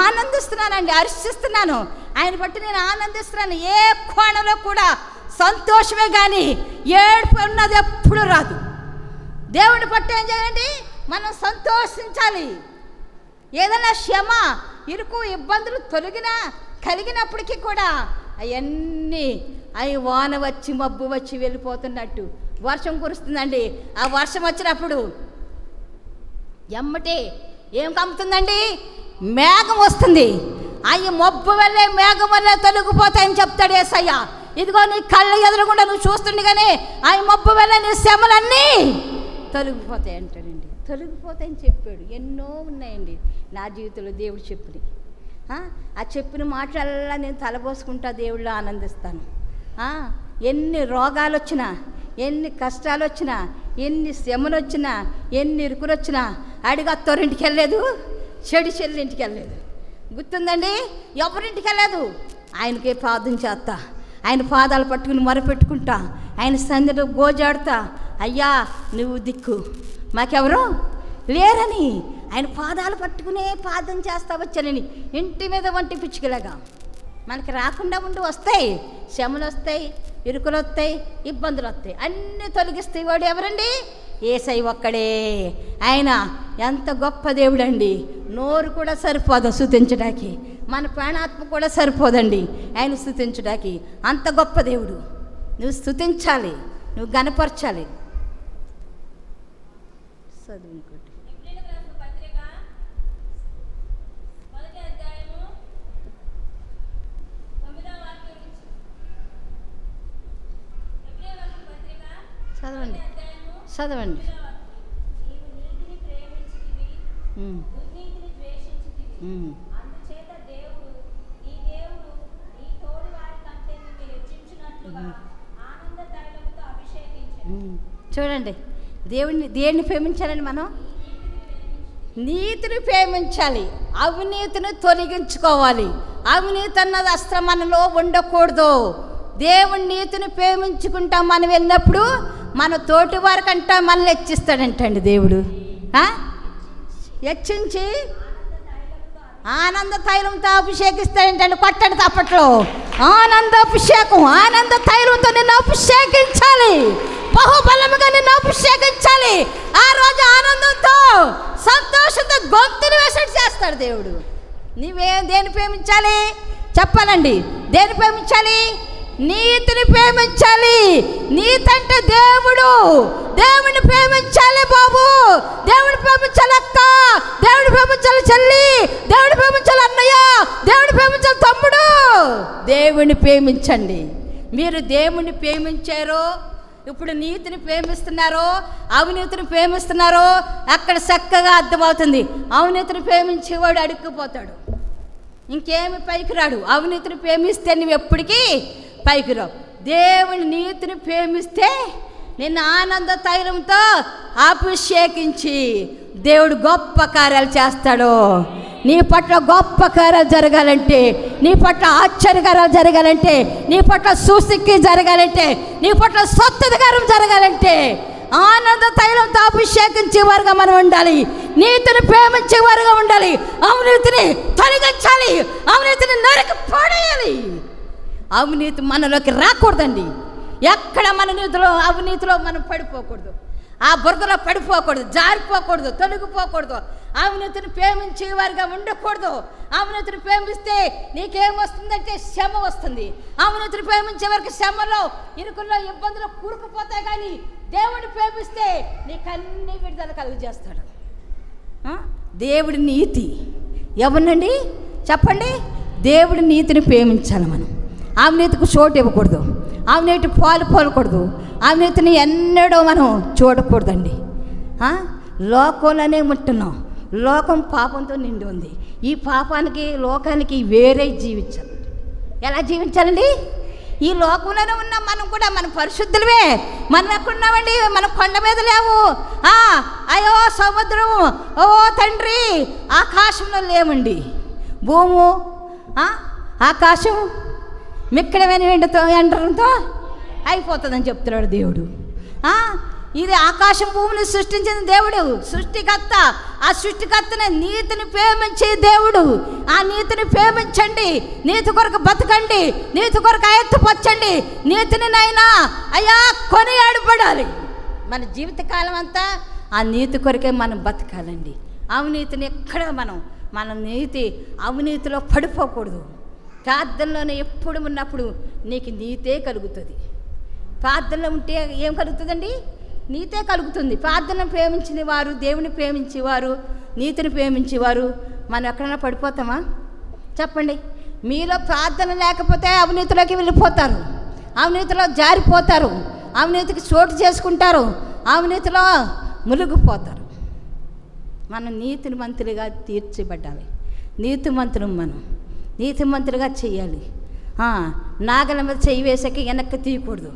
ఆనందిస్తున్నానండి, హర్షిస్తున్నాను. ఆయన బట్టి నేను ఆనందిస్తున్నాను. ఏ కోణంలో కూడా సంతోషమే కానీ ఏడుపు ఉన్నది ఎప్పుడు రాదు. దేవుని పట్టి ఏం చేయాలండి? మనం సంతోషించాలి. ఏదైనా శ్రమ, ఇరుకు, ఇబ్బందులు కలిగినప్పటికీ కూడా అవన్నీ అవి వాన వచ్చి మబ్బు వచ్చి వెళ్ళిపోతున్నట్టు వర్షం కురుస్తుందండి. ఆ వర్షం వచ్చినప్పుడు ఎమ్మటి ఏం కమ్ముతుందండి? మేఘం వస్తుంది. అవి మబ్బు వల్లే మేఘం వల్లే తొలగిపోతాయని చెప్తాడు యేసయ్య. ఇదిగో నీ కళ్ళ ఎదురుగుండా నువ్వు చూస్తుండగానే అవి మబ్బు వల్లే నీ శ్రమలన్నీ తొలగిపోతాయి అంటాడండి. తొలగిపోతాయని చెప్పాడు. ఎన్నో ఉన్నాయండి నా జీవితంలో దేవుడు చెప్పినవి. ఆ చెప్పిన మాటలల్లా నేను తలపోసుకుంటా దేవుళ్ళు ఆనందిస్తాను. ఎన్ని రోగాలు వచ్చినా, ఎన్ని కష్టాలు వచ్చినా, ఎన్ని శ్రమలు వచ్చినా, ఎన్ని ఇరుకులు వచ్చినా అడిగి అత్తోరింటికి వెళ్ళలేదు, చెడు చెల్లింటికి వెళ్ళలేదు. గుర్తుందండి? ఎవరింటికి వెళ్ళలేదు. ఆయనకే ప్రార్థన చేస్తా, ఆయన పాదాలు పట్టుకుని మొరపెట్టుకుంటా, ఆయన సంధిలో గోజాడుతా. అయ్యా నువ్వు దిక్కు, మాకెవరు లేరని ఆయన పాదాలు పట్టుకునే ప్రార్థన చేస్తా వచ్చానని. ఇంటి మీద వంటి పిచ్చుకలాగా మనకి రాకుండా ఉండి వస్తాయి, శ్రమలు వస్తాయి, ఇరుకులు వస్తాయి, ఇబ్బందులు వస్తాయి, అన్నీ తొలగిస్తాయి. వాడు ఎవరండి? యేసయ్య ఒక్కడే. ఆయన ఎంత గొప్ప దేవుడు అండి. నోరు కూడా సరిపోదు స్తుతించడానికి, మన ప్రాణాత్మ కూడా సరిపోదండి ఆయన స్తుతించడానికి. అంత గొప్ప దేవుడు. నువ్వు స్తుతించాలి, నువ్వు గణపరచాలి. చదువు ఇంకోటి. చదవండి చదవండి. చూడండి, దేన్ని ప్రేమించాలని మనం? నీతిని ప్రేమించాలి, అవినీతిని తొలగించుకోవాలి. అవినీతి అన్నది అస్త్రం మనలో ఉండకూడదు. దేవుని నీతిని ప్రేమించుకుంటాం మనం వెళ్ళినప్పుడు మన తోటి వారికంటా మనల్ని హెచ్చిస్తాడంటండి దేవుడు. హెచ్చించి ఆనంద తైలంతో అభిషేకిస్తాడంటండి. కొట్టడి తప్పట్లో ఆనందాభిషేకం, ఆనంద తైలంతో నిన్ను అభిషేకించాలి, బహుబలముగా నిన్ను అభిషేకించాలి. ఆ రోజు ఆనందంతో సంతోషంతో గొంతులు వేసేట్టు చేస్తాడు దేవుడు. దేన్ని ప్రేమించాలి చెప్పాలండి? దేన్ని ప్రేమించాలి? నీతిని ప్రేమించాలి. నీతి అంటే దేవుడు. దేవుడిని ప్రేమించాలి బాబు, దేవుడిని ప్రేమించాలి అక్క, దేవుడిని ప్రేమించాలి చెల్లి, దేవుడిని ప్రేమించాలి అన్నయ్య, దేవుడిని ప్రేమించాలి తమ్ముడు. దేవుడిని ప్రేమించండి. మీరు దేవుడిని ప్రేమించారో, ఇప్పుడు నీతిని ప్రేమిస్తున్నారో, అవినీతిని ప్రేమిస్తున్నారో అక్కడ చక్కగా అర్థమవుతుంది. అవినీతిని ప్రేమించేవాడు అడుక్కుపోతాడు, ఇంకేమి పైకి రాడు. అవినీతిని ప్రేమిస్తే నువ్వు ఎప్పటికీ పైకి రావు. దేవుని నీతిని ప్రేమిస్తే నిన్ను ఆనంద తైలంతో అభిషేకించి దేవుడు గొప్ప కార్యాలు చేస్తాడు. నీ పట్ల గొప్ప కార్యాలు జరగాలంటే, నీ పట్ల ఆశ్చర్యకార్యాలు జరగాలంటే, నీ పట్ల సూసిక్కి జరగాలంటే, నీ పట్ల స్వస్థతకారం జరగాలంటే ఆనంద తైలంతో అభిషేకించే వారుగా మనం ఉండాలి. నీతిని ప్రేమించే వారుగా ఉండాలి. అవినీతిని తొలగించాలి, అవినీతిని నరికి పడేయాలి. అవినీతి మనలోకి రాకూడదండి. ఎక్కడ మన అవినీతిలో మనం పడిపోకూడదు. ఆ బురదలో పడిపోకూడదు, జారిపోకూడదు, తొలగిపోకూడదు. అవినీతిని ప్రేమించే వారిగా ఉండకూడదు. అవినీతిని ప్రేమిస్తే నీకేమొస్తుందంటే శ్రమ వస్తుంది. అవినీతిని ప్రేమించే వారికి శ్రమలో, ఇరుకుల్లో, ఇబ్బందులు కూరుకుపోతాయి. కానీ దేవుడిని ప్రేమిస్తే నీకన్నీ విడుదల కలుగజేస్తాడు. దేవుడి నీతి ఎవరినండి చెప్పండి? దేవుడి నీతిని ప్రేమించాలి మనం. అవినీతికి చోటు ఇవ్వకూడదు, అవినీతి పోలకూడదు, అవినీతిని ఎన్నడూ మనం చూడకూడదండి. లోకంలోనే ఉంటున్నాం. లోకం పాపంతో నిండి ఉంది. ఈ పాపానికి, లోకానికి వేరే జీవించాలి. ఎలా జీవించాలండి? ఈ లోకంలోనే ఉన్నాం మనం కూడా. మన పరిశుద్ధులమే. మనం ఎక్కడున్నామండి? మనం కొండ మీద లేవు. అయ్యో సముద్రం, ఓ తండ్రి, ఆకాశంలో లేవండి. భూము, ఆకాశం మిక్కడమైన ఎండరంతో అయిపోతుందని చెప్తున్నాడు దేవుడు. ఇది ఆకాశం భూమిని సృష్టించిన దేవుడు, సృష్టికర్త. ఆ సృష్టికర్తనే నీతిని ప్రేమించే దేవుడు. ఆ నీతిని ప్రేమించండి, నీతి కొరకు బతకండి, నీతి కొరకు ఆయత్తపరచండి. నీతిని నైనా అయ్యా కొనియాడబడాలి. మన జీవితకాలం అంతా ఆ నీతి కొరకే మనం బతకాలండి. అవినీతిని ఎక్కడ మన నీతి అవినీతిలో పడిపోకూడదు. ప్రార్థనలోనే ఎప్పుడు ఉన్నప్పుడు నీకు నీతే కలుగుతుంది. ప్రార్థనలో ఉంటే ఏం కలుగుతుందండి? నీతే కలుగుతుంది. ప్రార్థనను ప్రేమించిన వారు, దేవుని ప్రేమించేవారు, నీతిని ప్రేమించేవారు మనం ఎక్కడైనా పడిపోతామా చెప్పండి? మీలో ప్రార్థన లేకపోతే అవినీతిలోకి వెళ్ళిపోతారు, అవినీతిలో జారిపోతారు, అవినీతికి చోటు చేసుకుంటారు, అవినీతిలో మునిగిపోతారు. మనం నీతిమంతులుగా తీర్చబడాలి. నీతిమంతులు మనం నీతిమంతులుగా చేయాలి. నాగల మీద చెయ్యి వేసాక వెనక్కి తీయకూడదు.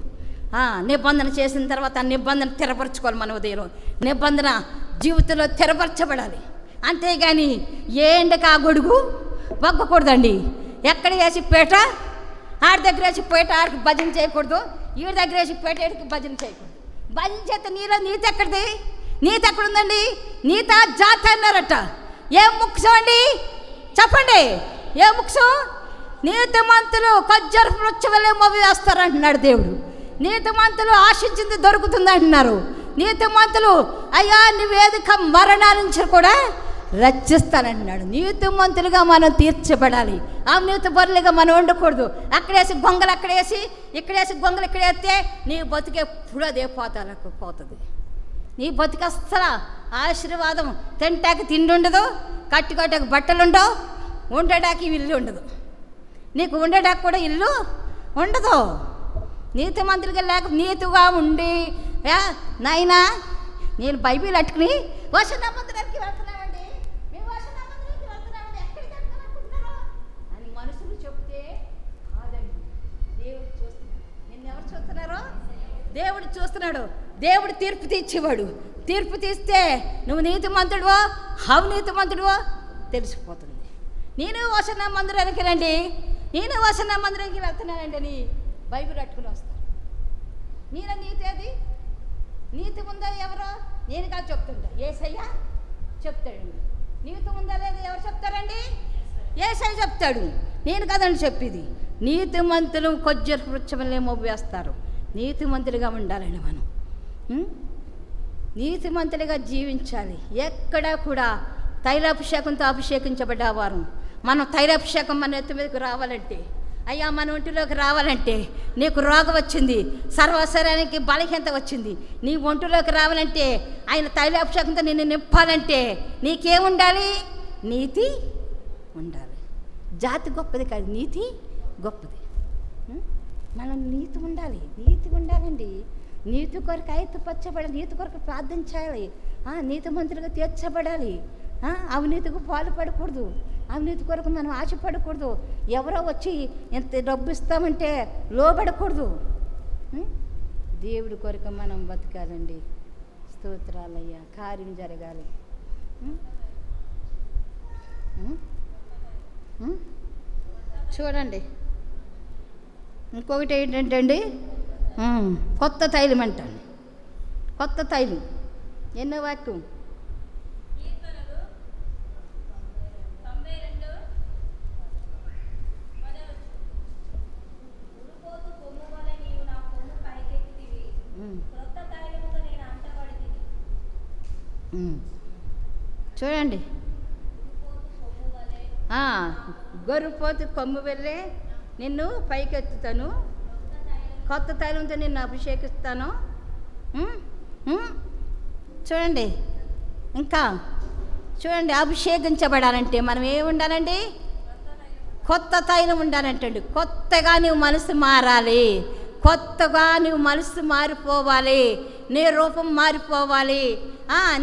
నిబంధన చేసిన తర్వాత ఆ నిబంధన స్థిరపరచుకోవాలి. మన ఉదయం నిబంధన జీవితంలో స్థిరపరచబడాలి. అంతేగాని ఏండక ఆ గొడుగు వగ్గకూడదండి. ఎక్కడ వేసి పేట ఆడి దగ్గర వేసి పేట ఆడికి భజన చేయకూడదు, ఈడి దగ్గర వేసి పేట ఆడికి భజన చేయకూడదు. భజన చేస్తే నీలో నీతి ఎక్కడిది? నీతి ఎక్కడుందండి? నీత జాత అన్నారట. ఏం ముఖ్యం అండి చెప్పండి? ఏ ముఖ్యం? నీతిమంతులు ఖర్జూర వృక్షం వలె మోవి వేస్తారు అంటున్నాడు దేవుడు. నీతిమంతులు ఆశించింది దొరుకుతుంది అంటున్నారు. నీతిమంతులు అయ్యా నివేదిక మరణాల నుంచి కూడా రక్షిస్తానంటున్నాడు. నీతిమంతులుగా మనం తీర్చబడాలి. అవినీతి పరులుగా మనం ఉండకూడదు. అక్కడేసి గొంగలు అక్కడేసి, ఇక్కడేసి గొంగలు ఇక్కడేస్తే నీ బతుకే ఎప్పుడు అదే పోతాలకు పోతుంది. నీ బతుకు అస్సలు ఆశీర్వాదం. తింటాకి తిండి ఉండదు, కట్టుకోటానికి బట్టలు ఉండవు, ఉండటానికి ఇల్లు ఉండదు, నీకు ఉండటానికి కూడా ఇల్లు ఉండదు. నీతిమంతులుగా లేక నీతిగా ఉండి నాయనా నేను బైబిల్ అట్టుకుని వర్షన మందిరానికి వెళ్తున్నామండి, మేము వర్షన మందిరానికి వెళ్తున్నామండి, ఎక్కడికి వెళ్తామనుకుంటున్నారో అని మనుషులు చెప్తే కాదండి. దేవుడు చూస్తున్నాడు. నిన్నెవరు చూస్తున్నారో? దేవుడు చూస్తున్నాడు. దేవుడు తీర్పు తీర్చేవాడు. తీర్పు తీస్తే నువ్వు నీతిమంతుడివో అవినీతిమంతుడివో తెలిసిపోతుంది. నేను వర్షన మందిరానికి రండి, నేను వర్షన మందిరానికి వెళ్తున్నానండి అని బైబిల్ అట్టుకుని వస్తారు. నేను నీతి అది నీతి ఉందా? ఎవరో నేను కాదు చెప్తుంటా, యేసయ్య చెప్తాడండి. నీతి ఉందా లేదా ఎవరు చెప్తారండి? యేసయ్య చెప్తాడు. నేను కదండి చెప్పేది. నీతిమంతులు ఖర్జూర వృక్షంలో మోపు వేస్తారు. నీతిమంతులుగా ఉండాలండి మనం. నీతిమంతులుగా జీవించాలి. ఎక్కడా కూడా తైలాభిషేకంతో అభిషేకించబడ్డవారు. మనం తైలాభిషేకం మన ఎత్తు మీదకి రావాలంటే, అయ్యా మన ఒంటిలోకి రావాలంటే, నీకు రోగం వచ్చింది, సర్వశరీరానికి బలహీనత వచ్చింది, నీ ఒంటిలోకి రావాలంటే, ఆయన తైలాభిషేకంతో నిన్ను నింపాలంటే నీకేముండాలి? నీతి ఉండాలి. జాతి గొప్పది కాదు, నీతి గొప్పది. మనం నీతి ఉండాలి. నీతి ఉండాలండి. నీతి కొరకు ఆయత్తపరచబడాలి, నీతి కొరకు ప్రార్థించాలి, నీతిమంతులుగా తీర్చబడాలి. అవినీతికి పాల్పడకూడదు, అవినీతి కొరకు మనం ఆశపడకూడదు. ఎవరో వచ్చి ఎంత డబ్బు ఇస్తామంటే లోబడకూడదు. దేవుడి కొరకు మనం బతకాలండి. స్తోత్రాలయ్యా. కార్యం జరగాలి. చూడండి, ఇంకొకటి ఏంటంటే అండి, కొత్త తైలం అంటండి. కొత్త తైలం ఎన్నో వాక్యం? చూడండి, గొర్రెపోతు కొమ్ము వెళ్ళే నిన్ను పైకెత్తుతాను, కొత్త తైలంతో నిన్ను అభిషేకిస్తాను. చూడండి, ఇంకా చూడండి, అభిషేకించబడాలంటే మనం ఏమి ఉండాలండి? కొత్త తైలం ఉండాలంటండి. కొత్తగా నువ్వు మనసు మారాలి, కొత్తగా నువ్వు మనసు మారిపోవాలి, నీ రూపం మారిపోవాలి,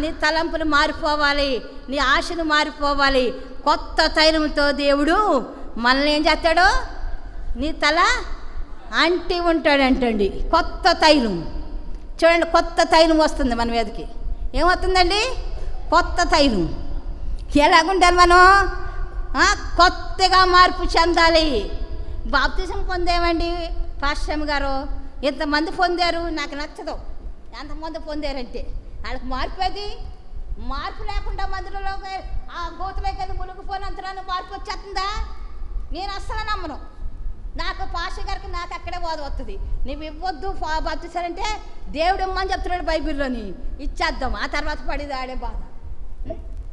నీ తలంపులు మారిపోవాలి, నీ ఆశలు మారిపోవాలి. కొత్త తైలంతో దేవుడు మనల్ని ఏం చేస్తాడు? నీ తల అంటి ఉంటాడంటండి. కొత్త తైలం చూడండి, కొత్త తైలం వస్తుంది మన మీదకి. ఏమవుతుందండి? కొత్త తైలం. ఎలాగుండాలి మనం? కొత్తగా మార్పు చెందాలి. బాప్తిజం పొందేమండి పాస్టర్ గారు, ఎంతమంది పొందారు? నాకు నచ్చదు ఎంతమంది పొందారంటే. వాళ్ళకి మార్పు అది. మార్పు లేకుండా మందులలో ఆ గోతులోకి వెళ్ళి మునిగిపోయినంతరాన్ని మార్పు వచ్చేస్తుందా? నేను అస్సలు నమ్మను. నాకు పాస్టర్ గారికి నాకు అక్కడే బాధ వస్తుంది. నువ్వు ఇవ్వద్దు బాప్తిజాలంటే దేవుడు ఇమ్మని చెప్తున్నాడు బైబిల్లోని, ఇచ్చేద్దాం, ఆ తర్వాత పడేది ఆడే బాధ.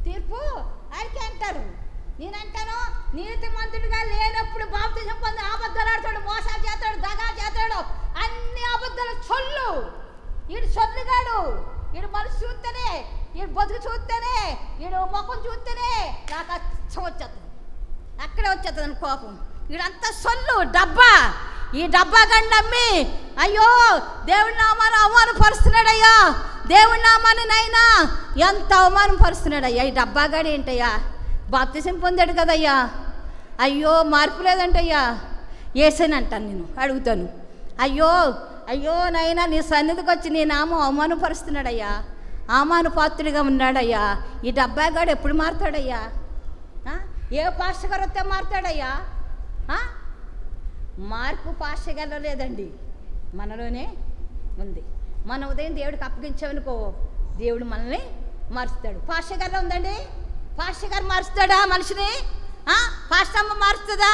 తీర్పు ఆడికే అంటారు. నేనంటాను, నీతిమంతుడిగా లేనప్పుడు బాప్తిజం పొంది అబద్ధాలు ఆడతాడు, మోసాలు చేస్తాడు, దగా చేస్తాడు, అన్ని అబద్ధాలు చొల్లు. వీడు చొల్లుగాడు. వీడు మనసు చూస్తేనే, వీడు బతుకు చూస్తేనే, వీడు ముఖం చూస్తేనే నాకు అచ్చం వచ్చేస్తుంది. అక్కడే వచ్చేస్తుంది కోపం. వీడంతా సొల్లు డబ్బా. ఈ డబ్బా గండి నమ్మి అయ్యో దేవుడి నామాన్ని అవమానపరుస్తున్నాడయ్యా, దేవుడి నామాన్ని నైనా ఎంత అవమానపరుస్తున్నాడయ్యా ఈ డబ్బా గడి. ఏంటయ్యా? బాప్తిజం పొందాడు కదయ్యా, అయ్యో మార్పు లేదంటయ్యా. ఏసేనంటాను, నేను అడుగుతాను, అయ్యో అయ్యో నైనా నీ సన్నిధికి వచ్చి నీ నామం అవమానపరుస్తున్నాడయ్యా, అవమానపాత్రుడిగా ఉన్నాడయ్యా. ఈ డబ్బా గడు ఎప్పుడు మారుతాడయ్యా? ఏ పాస్టర్ గారు వస్తే మారుతాడయ్యా? మార్పు పాస్టర్ గారిలో లేదండి, మనలోనే ఉంది. మన ఉదయం దేవుడికి అప్పగించామనుకో, దేవుడు మనల్ని మారుస్తాడు. పాస్టర్ గారిలో ఉందండి? పాస్టర్ గారు మారుస్తాడా మనిషిని? పాస్టర్ అమ్మ మారుస్తుందా?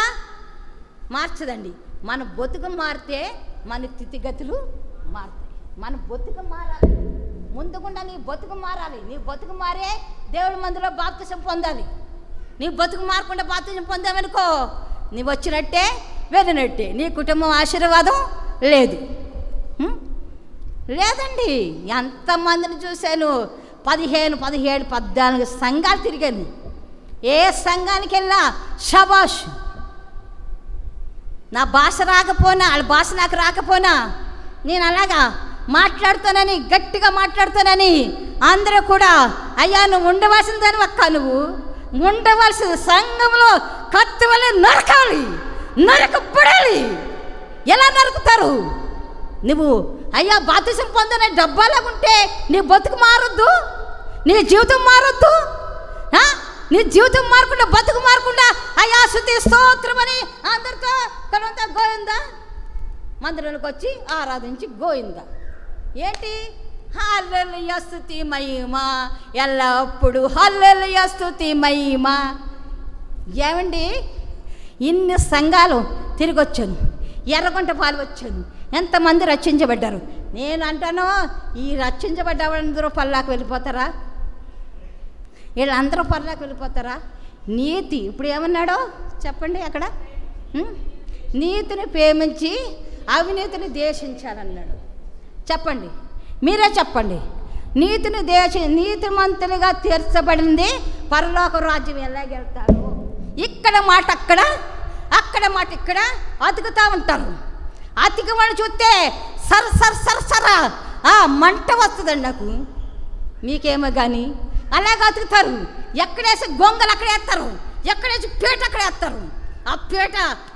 మార్చదండి. మన బతుకు మారితే మన స్థితిగతులు మారుతాయి. మన బతుకు మారాలి, ముందుకుండా నీ బతుకు మారాలి. నీ బతుకు మారే దేవుడి మందిలో బాప్తిజం పొందాలి. నీ బతుకు మారకుండా బాప్తిజం పొందామనుకో, నీవు వచ్చినట్టే వెళ్ళినట్టే. నీ కుటుంబం ఆశీర్వాదం లేదు. లేదండి. ఎంతమందిని చూశాను, 15, 17, 14 సంఘాలు తిరిగాను. ఏ సంఘానికి వెళ్ళా షబాష్. నా భాష రాకపోయినా, వాళ్ళ భాష నాకు రాకపోయినా, నేను అలాగా మాట్లాడుతానని, గట్టిగా మాట్లాడుతానని అందరూ కూడా అయ్యా నువ్వు ఉండవలసిన దాని ఒక్క, నువ్వు ఉండవలసిన సంఘంలో కత్తి వల్ల నరకాలి, నరకపడాలి. ఎలా నరుకుతారు? నువ్వు అయ్యా బాప్తిజం పొందనే డబ్బాలాగుంటే నీ బతుకు మారొద్దు, నీ జీవితం మారొద్దు. నీ జీవితం మారకుండా, బతుకు మారకుండా అయ్యా స్తుతి స్తోత్రం అని అందరితో కలంతా గోయిందా మందిరంలోకి వచ్చి ఆరాధించి గోయిందా. ఏంటి? హల్లెలూయా స్తుతి మహిమా, ఎల్లప్పుడు హల్లెలూయా స్తుతి మహిమా. ఏమండి, ఇన్ని సంఘాలు తిరిగి వచ్చాను, ఎర్రగుంట పాలు వచ్చాను, ఎంతమంది రక్షించబడ్డారు. నేను అంటాను, ఈ రక్షించబడ్డ వాళ్ళందరూ పల్లాకు వెళ్ళిపోతారా? వీళ్ళందరూ పల్లాకు వెళ్ళిపోతారా? నీతి ఇప్పుడు ఏమన్నాడో చెప్పండి అక్కడ. నీతిని ప్రేమించి అవినీతిని ద్వేషించాలన్నాడు. చెప్పండి, మీరే చెప్పండి. నీతిమంతులుగా తీర్చబడింది పరలోక రాజ్యం ఎలాగెళ్తారు? ఇక్కడ మాట అక్కడ, అక్కడ మాట ఇక్కడ అతుకుతూ ఉంటారు. అతికి వాడు చూస్తే సర మంట వస్తుందండి నాకు, మీకేమో కానీ అలాగే అతుకుతారు. ఎక్కడేసి గొంగలు అక్కడ వేస్తారు, ఎక్కడేసి పీట అక్కడ వేస్తారు. ఆ పీట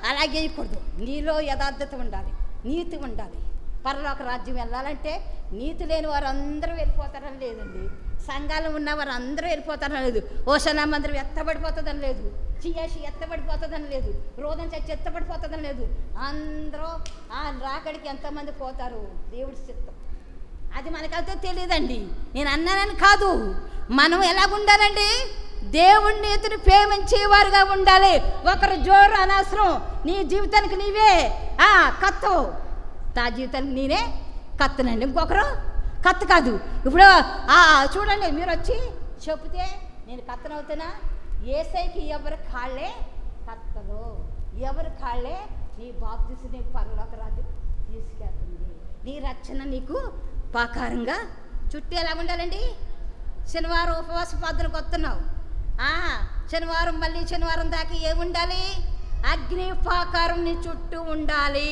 అలాగే వేయకూడదు. నీలో యథార్థత ఉండాలి, నీతి ఉండాలి. పరలోక రాజ్యం వెళ్ళాలంటే నీతి లేని వారు అందరూ వెళ్ళిపోతారని లేదండి. సంఘాలు ఉన్న వారు అందరూ వెళ్ళిపోతారని లేదు. ఓషనా మందిరం ఎత్తబడిపోతుందని లేదు, చియాసి ఎత్తబడిపోతుందని లేదు, రోదం చచ్చి ఎత్తబడిపోతుందని లేదు. అందరూ ఆ రాకడికి ఎంతమంది పోతారు దేవుడి చిత్తం. అది మనకైతే తెలియదండి. నేను అన్నానని కాదు. మనం ఎలాగుండాలండి? దేవుడి నీతిని ప్రేమించేవారుగా ఉండాలి. ఒకరు జోరు అనవసరం. నీ జీవితానికి నీవే కత్తవు, నా జీవితానికి నేనే కత్తనండి. ఇంకొకరు కత్త కాదు. ఇప్పుడు చూడండి, మీరు వచ్చి చెప్తే నేను కత్తనవుతున్నా. యేసయ్యకి ఎవరి కాళ్ళే కత్తలు, ఎవరి కాళ్ళే నీ బాప్తిసం నీ పరలోక రాజు తీసుకెళ్తుంది. నీ రక్షణ నీకు పాకారంగా చుట్టూ ఎలా ఉండాలండి? శనివారం ఉపవాస ప్రార్థనకు వస్తున్నావు, శనివారం మళ్ళీ శనివారం దాకా ఏముండాలి? అగ్ని పాకారం నీ చుట్టూ ఉండాలి.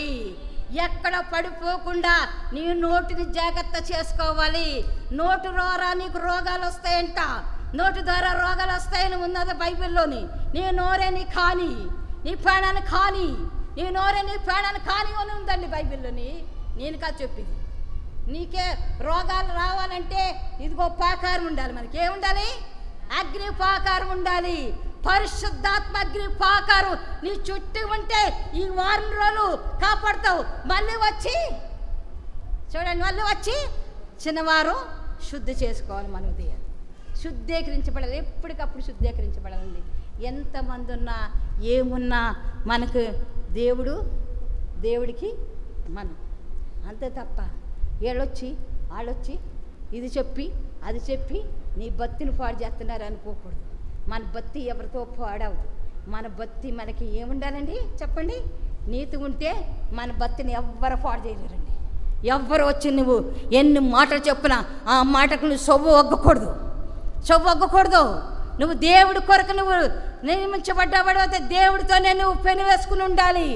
ఎక్కడ పడిపోకుండా నీ నోటిని జాగ్రత్త చేసుకోవాలి. నోటు ద్వారా నీకు రోగాలు వస్తాయంట. నోటు ద్వారా రోగాలు వస్తాయని ఉన్నది బైబిల్లోని. నీ నోరే నీ కాని, నీ ప్రాణాన్ని కాని, నీ నోరే నీ ప్రాణాన్ని కాని అని ఉందండి బైబిల్లోని. నేను కాదు చెప్పింది. నీకే రోగాలు రావాలంటే ఇదిగో పాకారం ఉండాలి. మనకి ఏముండాలి? అగ్ని పాకారం ఉండాలి. పరిశుద్ధాత్మ అగ్ని పాకారం నీ చుట్టూ ఉంటే ఈ వారం రోజులు కాపాడుతావు. మళ్ళీ వచ్చి చూడండి, మళ్ళీ వచ్చి శనివారం శుద్ధి చేసుకోవాలి. మన ఉదయం శుద్ధీకరించబడాలి, ఎప్పటికప్పుడు శుద్ధీకరించబడాలండి. ఎంతమంది ఉన్నా ఏమున్నా మనకు దేవుడికి మనం అంతే తప్ప వాళ్ళొచ్చి ఇది చెప్పి అది చెప్పి నీ బత్తిని పాడు చేస్తున్నారు అనుకోకూడదు. మన బత్తి ఎవరితో పాడవదు. మన బత్తి మనకి ఏముండాలండి చెప్పండి? నీతి ఉంటే మన బత్తిని ఎవ్వరు పాడు చేయలేరండి. ఎవ్వరు వచ్చి నువ్వు ఎన్ని మాటలు చెప్పినా ఆ మాటకు నువ్వు సొవ్వు ఒగ్గకూడదు. నువ్వు దేవుడి కొరకు నువ్వు నియమించబడ్డబడితే దేవుడితోనే నువ్వు పెను వేసుకుని ఉండాలి.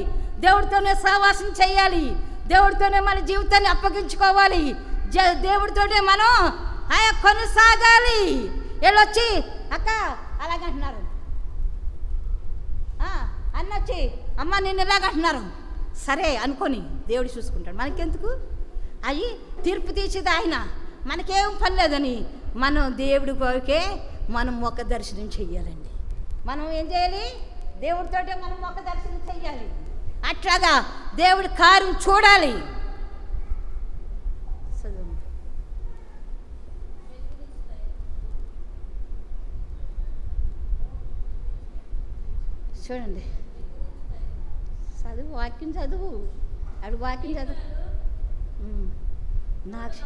దేవుడితోనే సహవాసం చేయాలి. దేవుడితోనే మన జీవితాన్ని అప్పగించుకోవాలి. దేవుడితోనే మనం కొనసాగాలి. వీళ్ళొచ్చి అక్క అలాగంటున్నారు, అన్నొచ్చి అమ్మ నేను ఇలాగంటున్నారు, సరే అనుకొని దేవుడు చూసుకుంటాడు. మనకెందుకు? అవి తీర్పు తీసేది ఆయన. మనకేం పని లేదని మనం దేవుడి కొరకే మనం ముఖ దర్శనం చెయ్యాలండి. మనం ఏం చేయాలి? దేవుడితోటే మనం ముఖ దర్శనం చెయ్యాలి. అట్లాగా దేవుడి కార్యం చూడాలి. చూడండి, వాక్యం చదువు. అడు వాక్యం చదువు. నాకు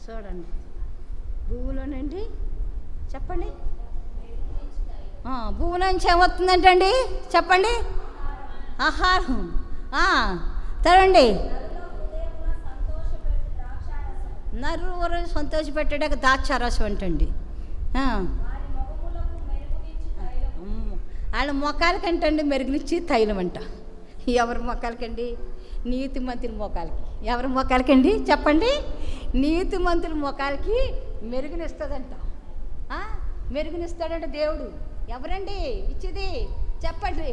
చూడండి, భూమిలోనండి చెప్పండి, భూమి నుంచి ఏమవుతుందంటండి చెప్పండి? ఆహారం. తరండి, నరువురు సంతోషపెట్టాక ద్రాక్షారసం అంటండి. వాళ్ళ మొక్కలకంటండి మెరుగునిచ్చి తైలం అంట. ఎవరి మొక్కలకండి? నీతిమంతుల మొక్కలకి. ఎవరి మొక్కలకండి చెప్పండి? నీతిమంతుల మొక్కలకి మెరుగునిస్తుందంట. మెరుగునిస్తాడంట దేవుడు. ఎవరండి ఇచ్చేది చెప్పండి?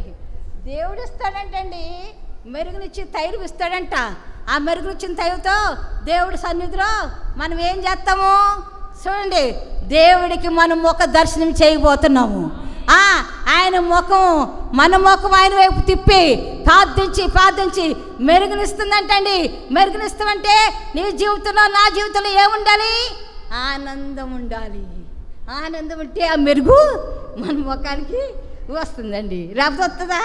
దేవుడు ఇస్తాడంటండి. మెరుగునిచ్చి తైలం ఇస్తాడంట. ఆ మెరుగునిచ్చిన తైలతో దేవుడి సన్నిధిలో మనం ఏం చేస్తాము చూడండి, దేవుడికి మనం ముఖ దర్శనం చేయబోతున్నాము. ఆయన ముఖం మన ముఖం ఆయన వైపు తిప్పి ప్రార్థించి మెరుగునిస్తుందంటండి. మెరుగునిస్తామంటే నీ జీవితంలో నా జీవితంలో ఏముండాలి? ఆనందం ఉండాలి. ఆనందం ఉంటే ఆ మెరుగు మన ముఖానికి వస్తుందండి. లేకపోతే వస్తుందా?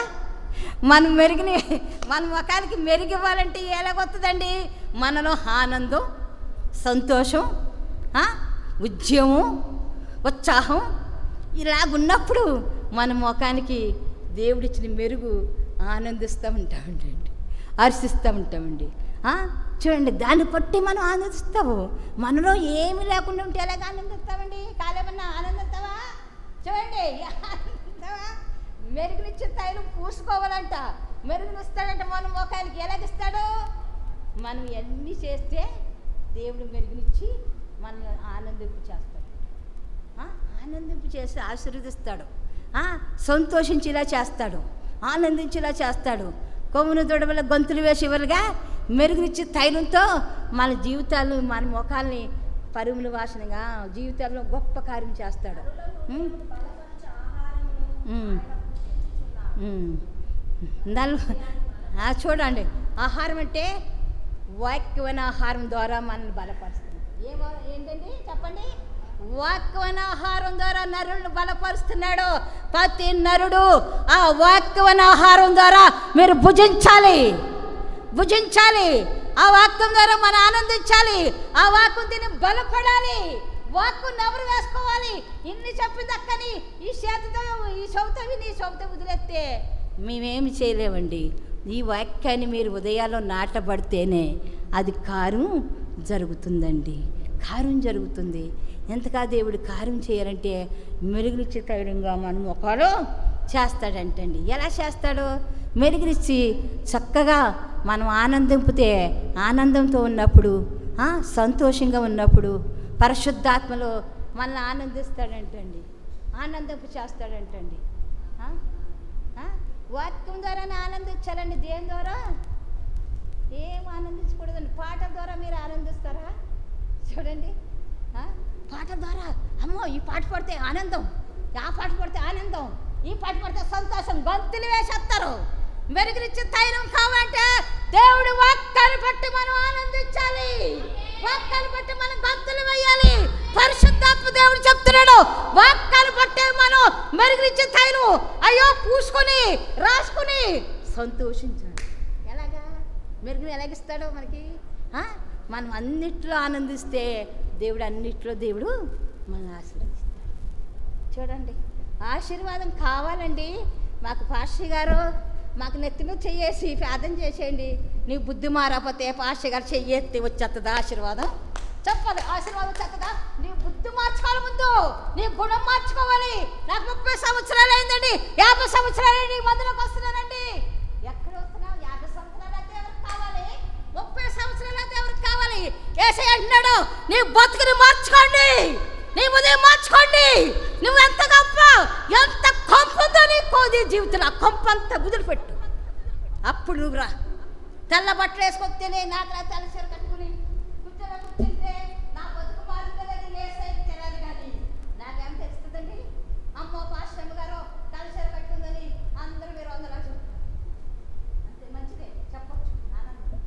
మన ముఖానికి మెరుగు ఇవ్వాలంటే ఎలాగొస్తుందండి? మనలో ఆనందం, సంతోషం, ఉద్యమం, ఉత్సాహం ఇలాగున్నప్పుడు మన ముఖానికి దేవుడిచ్చిన మెరుగు ఆనందిస్తూ ఉంటామండి, హర్షిస్తూ ఉంటామండి. చూడండి, దాన్ని బట్టి మనం ఆనందిస్తాము. మనలో ఏమి లేకుండా ఉంటే ఎలాగ ఆనందిస్తామండి? కాలేమన్నా ఆనందిస్తావా? చూడండి, ఆనందిస్తావా? మెరుగునిచ్చిన తైలం పూసుకోవాలంట. మెరుగునిస్తాడంట మన ముఖానికి. ఎలాగిస్తాడు? మనం ఎన్ని చేస్తే దేవుడు మెరుగునిచ్చి మనల్ని ఆనందింపు చేస్తాడు. ఆనందింపు చేసి ఆశీర్వదిస్తాడు. సంతోషించేలా చేస్తాడు, ఆనందించేలా చేస్తాడు. కొమ్మును దొడవల గొంతులు వేసి ఇవ్వలుగా మెరుగునిచ్చి తైలంతో మన జీవితాలు, మన ముఖాలని పరిమళ వాసనగా జీవితాల్లో గొప్ప కార్యం చేస్తాడు. చూడండి, ఆహారం అంటే వాక్యమైన ఆహారం ద్వారా మనల్ని బలపరుస్తుంది. ఏమో ఏంటండి చెప్పండి. వాక్యమైన ఆహారం ద్వారా నరులను బలపరుస్తున్నాడు. ప్రతి నరుడు ఆ వాక్యమైన ఆహారం ద్వారా మీరు భుజించాలి. ఆ వాక్యం ద్వారా మనం ఆనందించాలి. ఆ వాక్యం తిని బలపడాలి. వాక్యం నవరు వేసుకోవాలి. ఇన్ని చెప్పింది అక్కని ఈ చెబుతా విని వదిలేస్తే మేమేమి చేయలేమండి. ఈ వాక్యాన్ని మీరు ఉదయాల్లో నాటబడితేనే అది కార్యం జరుగుతుందండి. కార్యం జరుగుతుంది. ఎంతగా దేవుడు కార్యం చేయాలంటే మెరుగునిచ్చి తైలంగా మన ముఖాలు చేస్తాడంటండి. ఎలా చేస్తాడో మెరుగునిచ్చి చక్కగా మనం ఆనందంతో ఉన్నప్పుడు, సంతోషంగా ఉన్నప్పుడు పరిశుద్ధాత్మలో మనల్ని ఆనందిస్తాడంటండి. ఆనందింపు చేస్తాడంటండి. వాక్యం ద్వారానే ఆనందించాలండి. దేని ద్వారా ఏం ఆనందించకూడదండి. పాటల ద్వారా మీరు ఆనందిస్తారా? చూడండి, పాటల ద్వారా అమ్మో ఈ పాట పడితే ఆనందం, ఆ పాట పడితే ఆనందం, ఈ పాట పడితే సంతోషం, గంతులు వేసేస్తారు. మెరుగునిచ్చే తైలం కావాలంటే దేవుడు వాక్యాన్ని బట్టి మనం ఆనందించాలి. వాక్యాన్ని బట్టి మనం గంతులు వేయాలి. పరిశుద్ధాత్మ దేవుడు చెప్తున్నాడు, వాక్యాన్ని బట్టి మనం మెరుగునిచ్చే తైలం అయ్యో పూసుకొని రాసుకొని సంతోషించాలి. ఎలాగా మెరుగుని ఎలాగిస్తాడో మనకి, మనం అన్నిట్లో ఆనందిస్తే దేవుడు మనల్ని ఆశీర్వదిస్తాడు. చూడండి, ఆశీర్వాదం కావాలండి. మాకు పాస్టర్ గారు మాకు నెత్తిలో చెయ్యేసి ప్రార్థన చేసేయండి. నీ బుద్ధి మారకపోతే పాస్టర్ గారు చెయ్యెత్తి వచ్చేస్తుందా ఆశీర్వాదం? చెప్పాలి, ఆశీర్వాదం చెత్తదా? నీ బుద్ధి మార్చుకోవాలి, ముందు నీ గుణం మార్చుకోవాలి. నాకు 30 సంవత్సరాలు అయిందండి, 50 సంవత్సరాలు నీ మందులోకి వస్తున్నానండి. ఎక్కడ వస్తున్నావు? 50 సంవత్సరాలు అయితే ఎవరికి కావాలి? 30 సంవత్సరాలు అయితే ఎవరికి కావాలి? యేసయ్య అంటున్నాడు, నీ బతుకుని మార్చుకోండి, నీ ఉదయం మార్చుకోండి. నువ్వు ఎంత కొంపుందో నీకు నీ జీవితంలో ఆ కొంపంతా వదిలిపెట్టు. అప్పుడు నువ్వు రా. తెల్ల బట్టలు వేసుకొస్తేనే నాకు తెల్ల చీర కట్టుకుని కూర్చుంటే నా బతుకు మారుతుందని లేసైతే తెలియాలి. కానీ నాకేం తెలుస్తుందండి? అమ్మో పాస్టర్ గారు తెల్ల చీర కట్టుకుందని అందరూ మీరు అందరూ అంతే మంచిదే చెప్పచ్చు, ఆనందం.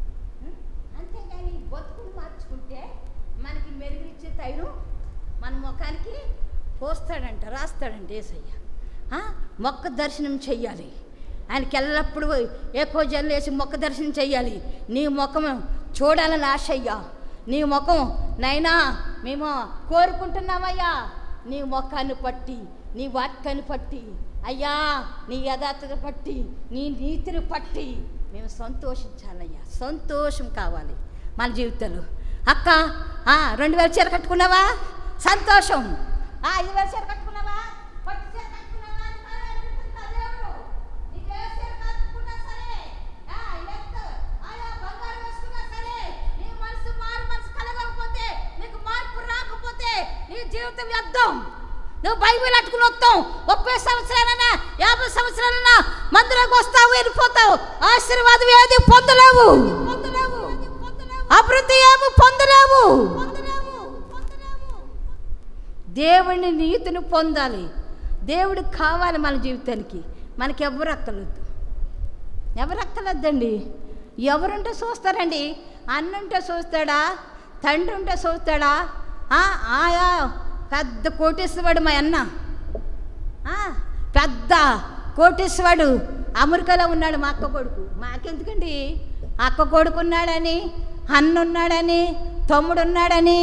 అంతేగాని బతుకుని మార్చుకుంటే మనకి మెరుగునిచ్చే తైలం మన ముఖానికి పోస్తాడంట, రాస్తాడంట యేసయ్య. మొక్క దర్శనం చెయ్యాలి. ఆయనకి ఎల్లప్పుడూ ఎక్కువ జల్లేసి మొక్క దర్శనం చెయ్యాలి. నీ ముఖం చూడాలని ఆశయ్యా. నీ ముఖం నైనా మేము కోరుకుంటున్నామయ్యా. నీ ముఖాన్ని పట్టి, నీ వాక్యాన్ని పట్టి అయ్యా, నీ యథార్థత పట్టి, నీ నీతిని పట్టి మేము సంతోషించాలయ్యా. సంతోషం కావాలి మన జీవితంలో. అక్క 2000 చీర కట్టుకున్నావా? సంతోషం. 5000 చీర కట్టుకున్నావా? పట్టు చీర కట్టుకున్నావా? బంగారం వేసుకున్నా సరే నీ మనసు కలగకపోతే, నీకు మార్పు రాకపోతే నీ జీవితం వ్యర్థం. నువ్వు బైబిల్ అట్టుకుని వస్తావు, 30 సంవత్సరాలైనా 50 సంవత్సరాలైనా మందిలోకి వస్తావు, వెళ్ళిపోతావు. ఆశీర్వాదం ఏది పొందలేవు, అభివృద్ధి ఏమి పొందలేవు. దేవుని నీతిని పొందాలి. దేవుడికి కావాలి మన జీవితానికి. మనకి ఎవరు అక్కలొద్దండి. ఎవరుంటే చూస్తారండి? అన్నుంటే చూస్తాడా? తండ్రి ఉంటే చూస్తాడా? ఆయా పెద్ద కోటేశ్వరుడు మా అన్న, పెద్ద కోటేశ్వరుడు అమెరికాలో ఉన్నాడు. మా అక్క కొడుకు. మాకెందుకండి? అక్క కొడుకు ఉన్నాడని, అన్న ఉన్నాడని, తమ్ముడు ఉన్నాడని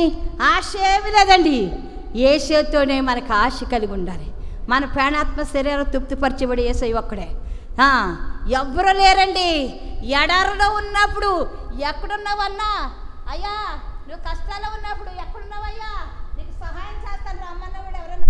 ఆశ ఏమీ లేదండి. యేసుతోనే మనకు ఆశ కలిగి ఉండాలి. మన ప్రాణాత్మ శరీరం తృప్తిపరచబడి యేసయ్య ఒక్కడే. ఎవ్వరూ లేరండి. ఎడారిలో ఉన్నప్పుడు ఎక్కడున్నావన్నా? అయ్యా నువ్వు కష్టాల్లో ఉన్నప్పుడు ఎక్కడున్నావయ్యా? నీకు సహాయం చేస్తాను రమ్మన్నవాడు ఎవరన్నా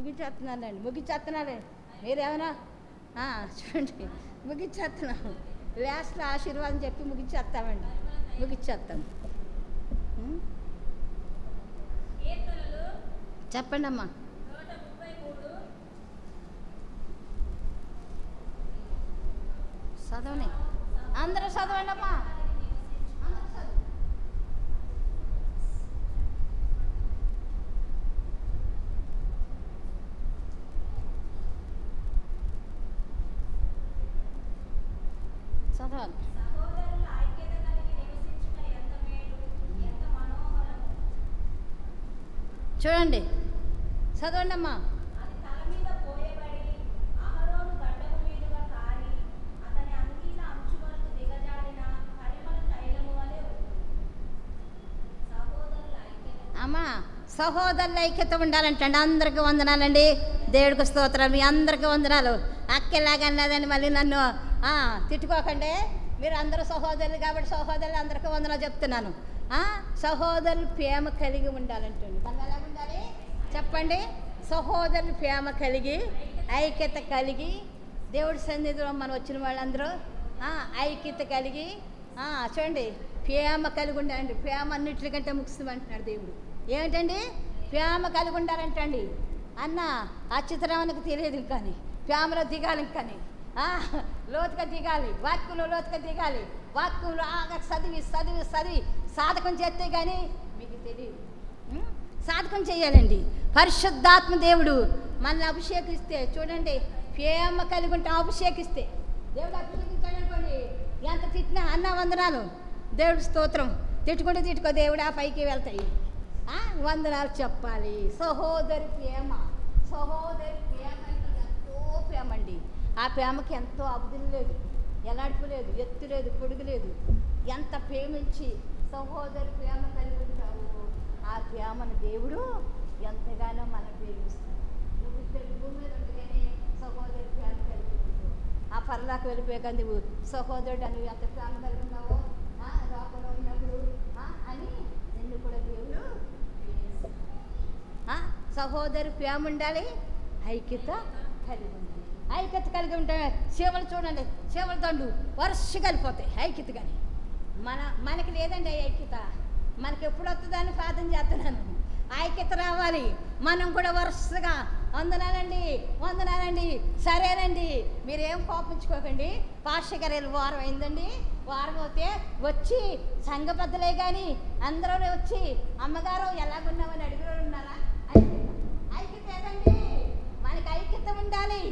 ముగించేస్తున్నానండి. మీరేమైనా చూడండి, ముగించేస్తున్నాను. లాస్ట్లో ఆశీర్వాదం చెప్పి ముగించేస్తాం. చెప్పండి అమ్మా. చదవని అందరూ చదవండి అమ్మా. చదవాలి. చూడండి, చదవండి అమ్మా. అమ్మా, సహోదరుల ఐక్యత ఉండాలంటండి. అందరికీ వందనాలండి. దేవుడికి స్తోత్రాలు. మీ అందరికీ వందనాలు. అక్కలాగా అన్నదని మళ్ళీ నన్ను తిట్టుకోకండి. మీరు అందరూ సహోదరులు కాబట్టి సహోదరులు అందరికీ వందనాలు చెప్తున్నాను. సహోదరులు ప్రేమ కలిగి ఉండాలంటండి. మనం ఎలా ఉండాలి చెప్పండి? సహోదరులు ప్రేమ కలిగి, ఐక్యత కలిగి, దేవుడి సన్నిధిలో మనం వచ్చిన వాళ్ళందరూ ఐక్యత కలిగి చూడండి, ప్రేమ కలిగి ఉండాలండి. ప్రేమ అన్నిటికంటే ముఖ్యం అంటున్నాడు దేవుడు. ఏమిటండి? ప్రేమ కలిగి ఉండాలంటండి. అన్న అచ్యుతరానికి తెలియదు ఇంకాని, ప్రేమలో దిగాలి ఇంకాని, లోతుగా దిగాలి, వాక్యంలో లోతుగా దిగాలి. వాక్యంలో చదివి సాధకం చేస్తే కానీ మీకు తెలియదు. సాధకం చేయాలండి. పరిశుద్ధాత్మ దేవుడు మనల్ని అభిషేకిస్తే చూడండి, ప్రేమ కలిగి ఉంటే అభిషేకిస్తే దేవుడు అభిషేకించాడు అనుకోండి, ఎంత తిట్టినా అన్న వందనాలు, దేవుడు స్తోత్రం, తిట్టుకో దేవుడు ఆ పైకి వెళ్తాయి. వందనాలు చెప్పాలి. సహోదరి ప్రేమ ఎంతో ప్రేమ అండి. ఆ ప్రేమకి ఎంతో అబద్ధం లేదు, ఎలాడుపు లేదు, ఎత్తు లేదు, పొడుగు లేదు. ఎంత ప్రేమించి సహోదరి ప్రేమ కలిగి ఉంటావు, ఆ ప్రేమను దేవుడు ఎంతగానో మనం ప్రేమిస్తాడు. నువ్వు భూమి మీద ఉండగానే సహోదరి ప్రేమ కలిగి ఉంటావు. ఆ పరలోకి వెళ్ళిపోయాక నువ్వు సహోదరుడు నువ్వు ఎంత ప్రేమ కలిగి ఉన్నావో లోకంలో ఉన్నప్పుడు అని నిన్ను కూడా దేవుడు సహోదరి ప్రేమ ఉండాలి, ఐక్యత కలిగి ఉండాలి. ఐక్యత కలిగి ఉంటే సేవలు చూడండి, సేవల దండు వరుసగా వెళ్ళిపోతాయి ఐక్యత. కానీ మనకి లేదండి ఐక్యత. మనకి ఎప్పుడు వస్తుందని ప్రార్థన చేస్తున్నాను. ఐక్యత రావాలి. మనం కూడా వరుసగా వందనాలండి సరేనండి, మీరేం కోపించుకోకండి. పాస్టర్ గారు వారం అయిందండి, వారం అవుతే వచ్చి సంఘ పెద్దలే కానీ అందరూ వచ్చి అమ్మగారు ఎలాగున్నామని అడిగిన ఉన్నారా? ఐక్యత ఏదండి? మనకి ఐక్యత ఉండాలి,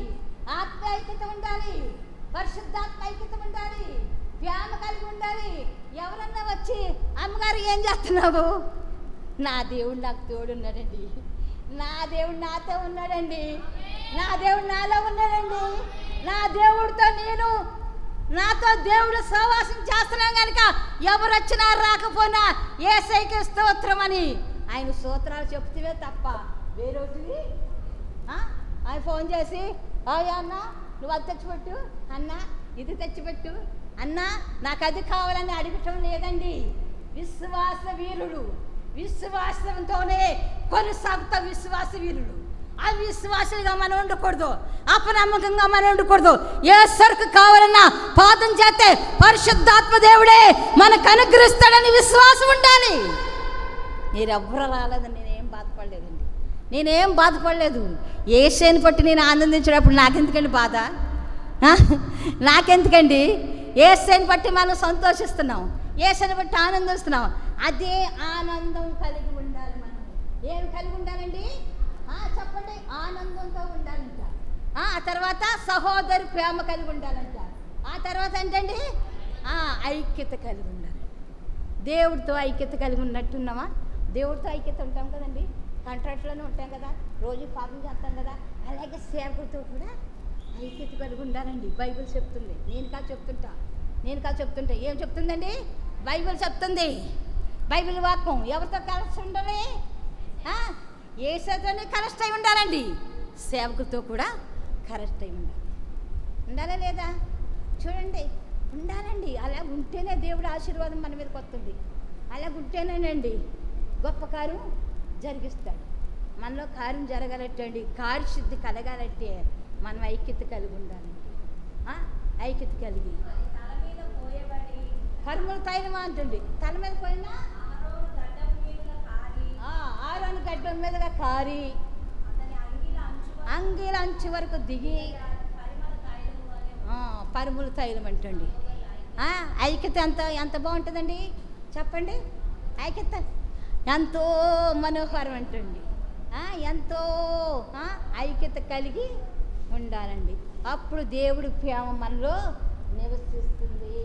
ఆత్మ ఐక్యత ఉండాలి, పరిశుద్ధాత్మ ఐక్యత ఉండాలి, ప్రేమ కలిగి ఉండాలి. ఎవరన్నా వచ్చి అమ్మగారు ఏం చేస్తున్నావు? నా దేవుడు నాకు తోడున్నాడండి, నా దేవుడు నాతో ఉన్నాడండి, నా దేవుడు నాలో ఉన్నాడండి, నా దేవుడితో నాతో దేవుడు సహవాసం చేస్తున్నాం కనుక ఎవరు వచ్చినా రాకపోయినా యేసయ్యకి స్తోత్రం అని ఆయన స్తోత్రాలు చెప్తే తప్ప వేరొకటి ఆయన ఫోన్ చేసి అన్న నువ్వు అది తెచ్చిపెట్టు, అన్న ఇది తెచ్చిపెట్టు, అన్న నాకు అది కావాలని అడగటం లేదండి. విశ్వాస వీరుడు, విశ్వాసంతోనే కొనసాగుతా విశ్వాస వీరుడు. అవిశ్వాసులుగా మనం ఉండకూడదు, అపనమ్మకంగా మనం ఉండకూడదు. ఏ సరుకు కావాలన్నా పాదం చేస్తే పరిశుద్ధాత్మ దేవుడే మనకు అనుగ్రహిస్తాడని విశ్వాసం ఉండాలి. మీరెవ్వరూ రాలేదని నేనేం బాధపడలేదు. యేసుని బట్టి నేను ఆనందించేటప్పుడు నాకెందుకండి బాధ? నాకెందుకండి? యేసుని బట్టి మనం సంతోషిస్తున్నాం, యేసుని బట్టి ఆనందిస్తున్నాం. అదే ఆనందం కలిగి ఉండాలి. మనం ఏం కలిగి ఉండాలండి? చెప్పండి. ఆనందంతో ఉండాలంట. ఆ తర్వాత సహోదరి ప్రేమ కలిగి ఉండాలంట. ఆ తర్వాత ఏంటండి? ఐక్యత కలిగి ఉండాలి. దేవుడితో ఐక్యత కలిగి ఉన్నట్టున్నామా? దేవుడితో ఐక్యత ఉంటాం కదండి, కాంట్రాక్ట్లోనే ఉంటాం కదా, రోజు పాపం చేస్తాం కదా. అలాగే సేవకులతో కూడా ఐక్యత కలిగి ఉండాలండి. బైబిల్ చెప్తుంది. నేను కాదు చెప్తుంటా. ఏం చెప్తుందండి? బైబిల్ చెప్తుంది. బైబిల్ వాక్యం ఎవరితో కలిసి ఉండాలి? యేసుతోనే కరెక్ట్ అయి ఉండాలండి. సేవకులతో కూడా కరెక్ట్ అయి ఉండాలా లేదా? చూడండి, ఉండాలండి. అలా ఉంటేనే దేవుడు ఆశీర్వాదం మన మీదకి వస్తుంది. అలా ఉంటేనేనండి గొప్ప కార్యం జరిగిస్తాడు. మనలో కార్యం జరగాలంటే కార్యశుద్ధి కలగాలంటే మనం ఐక్యత కలిగి ఉండాలి. ఐక్యత కలిగి పరిమళ తైలం అంటుంది. తల మీద పోయినా ఆరోను గడ్డం మీదుగా కారి అంగీల అంచు వరకు దిగి పరిమళ తైలం అంటండి. ఐక్యత ఎంత బాగుంటుందండి చెప్పండి. ఐక్యత ఎంతో మనోహరం అంటండి. ఎంతో ఐక్యత కలిగి ఉండాలండి. అప్పుడు దేవుడి ప్రేమ మనలో నివసిస్తుంది.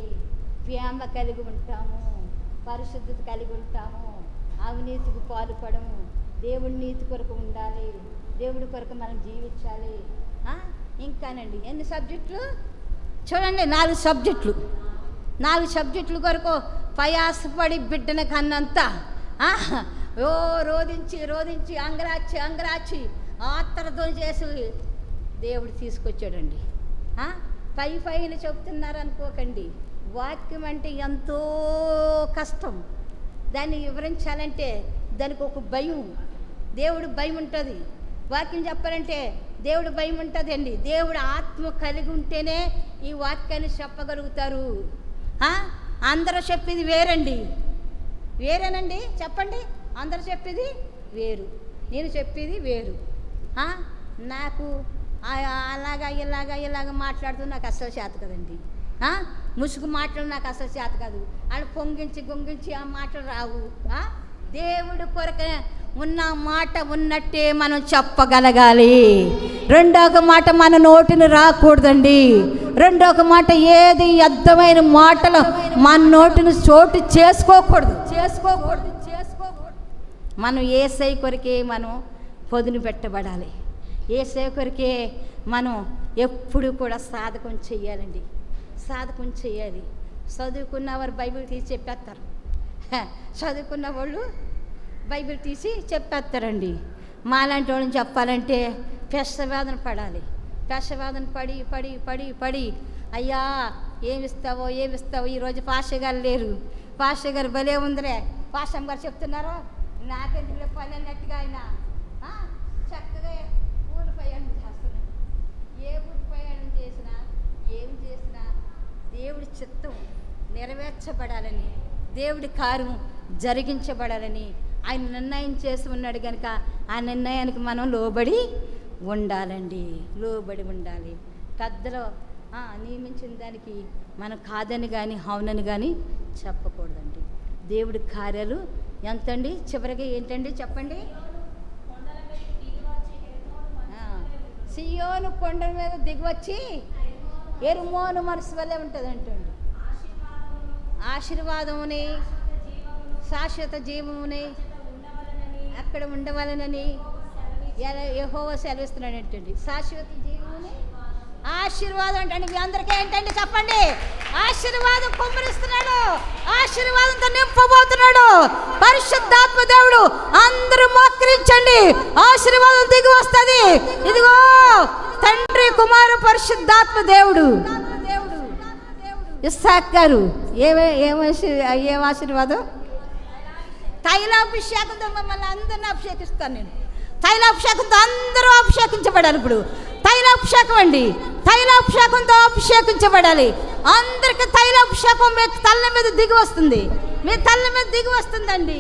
ప్రేమ కలిగి ఉంటాము, పరిశుద్ధత కలిగి ఉంటాము, అవినీతికి పాల్పడము, దేవుడి నీతి కొరకు ఉండాలి, దేవుడి కొరకు మనం జీవించాలి. ఇంకానండి ఎన్ని సబ్జెక్టులు చూడండి, 4 సబ్జెక్టులు. 4 సబ్జెక్టుల కొరకు ప్రయాసపడి బిడ్డన కన్నంత రోధించి అంగరాచి ఆత్రతో చేసి దేవుడు తీసుకొచ్చాడండి. పైన చెప్తున్నారు అనుకోకండి. వాక్యం అంటే ఎంతో కష్టం. దాన్ని వివరించాలంటే దానికి ఒక భయం, దేవుడు భయం ఉంటుంది. వాక్యం చెప్పాలంటే దేవుడు భయం ఉంటుంది అండి. దేవుడు ఆత్మ కలిగి ఉంటేనే ఈ వాక్యాన్ని చెప్పగలుగుతారు. అందరూ చెప్పేది వేరండి, వేరేనండి చెప్పండి. అందరూ చెప్పేది వేరు, నేను చెప్పేది వేరు. నాకు ఇలాగా మాట్లాడుతూ నాకు అస్సలు చేత కదండి. ముసుగు మాటలు నాకు అసలు చేత కాదు. వాళ్ళు గొంగించి ఆ మాటలు రావు. దేవుడి కొరకే ఉన్న మాట ఉన్నట్టే మనం చెప్పగలగాలి. రెండొక మాట మన నోటిని రాకూడదండి. రెండొక మాట ఏది అర్థమైన మాటలు మన నోటిని చోటు చేసుకోకూడదు. మనం యేసయ్య కొరకే మనం పొదును పెట్టబడాలి. యేసయ్య కొరకే మనం ఎప్పుడు కూడా సాధకం చెయ్యాలండి. సాధకం చేయాలి. చదువుకున్న వారు బైబిల్ తీసి చెప్పేస్తారు. చదువుకున్న వాళ్ళు బైబిల్ తీసి చెప్పేస్తారండి. మాలాంటి వాళ్ళని చెప్పాలంటే పెసవేదన పడాలి. పెసవేదన పడి అయ్యా ఏమిస్తావో ఈరోజు పాస్టర్ గారు లేరు. పాస్టర్ గారు భలే ఉందిరే. పాస్టర్ గారు చెప్తున్నారో నాకెందుకు పని అన్నట్టుగా ఆయన చక్కగా ఊరు ప్రయాణం చేస్తున్నాడు. ఏ ఊరు ప్రయాణం చేసినా ఏం చేసినా దేవుడి చిత్తం నెరవేర్చబడాలని, దేవుడి కార్యం జరిగించబడాలని ఆయన నిర్ణయం చేసి ఉన్నాడు కనుక ఆ నిర్ణయానికి మనం లోబడి ఉండాలండి. లోబడి ఉండాలి. పెద్దలు నియమించిన దానికి మనం కాదని కానీ అవునని కానీ చెప్పకూడదండి. దేవుడి కార్యాలు ఎంతండి. చివరిగా ఏంటండి చెప్పండి. సియోను కొండ మీద దిగివచ్చి ఎరుమోను మనసు వల్లే ఉంటుంది అంటండి. ఆశీర్వాదముని శాశ్వత జీవముని అక్కడ ఉండవాలనని యెహోవా సెలవిస్తున్నాడు ఏంటండి. శాశ్వత జీవముని ఆశీర్వాదం అంటే మీ అందరికీ ఏంటండి చెప్పండి. ఆశీర్వాదం కుమ్మరిస్తున్నాడు, ఆశీర్వాదంతో నింపబోతున్నాడు పరిశుద్ధాత్మ దేవుడు. అందరూ మోకరించండి, ఆశీర్వాదం దిగి వస్తుంది. ఇదిగో తండ్రి కుమారు పరిశుద్ధాత్మ దేవుడు. ఇస్సాక్ గారు ఏం ఆశీర్వాదం? తైలాభిషేకంతో మమ్మల్ని అందరినీ అభిషేకిస్తాను నేను. తైలాభిషేకంతో అందరూ అభిషేకించబడాలి. ఇప్పుడు తైలాభిషేకం అండి. తైలాభిషేకంతో అభిషేకించబడాలి. అందరికి తైలాభిషేకం మీ తల్ల మీద దిగి వస్తుంది. మీ తల్ల మీద దిగి వస్తుందండి.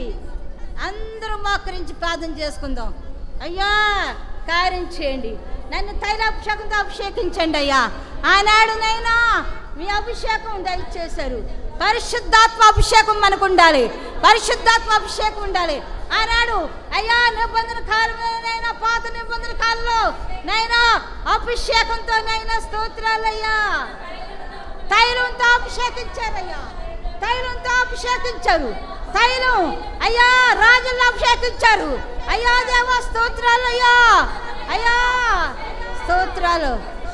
అందరూ మోకరించి ప్రార్థన చేసుకుందాం. అయ్యా కార్యం చేయండి, నన్ను తైలాభిషేకంతో అభిషేకించండి అయ్యా. ఆనాడు నైనా మీ అభిషేకం దయచేశారు. పరిశుద్ధాత్మ అభిషేకం మనకు ఉండాలి. పరిశుద్ధాత్మ అభిషేకం ఉండాలి. ఆనాడు అయ్యా నిబంధన కాలంలోనైనా పాత నిబంధన కాలంలో నైనా అభిషేకంతో నైనా స్తోత్రాలయ్యా. తైలంతో అభిషేకించారయ్యా, తైలంతో అభిషేకించారు. తైలం అయ్యా రాజులను అభిషేకించారు. అయ్యా దేవా స్తోత్రాలయ్యా, అయ్యా స్తోత్రాలు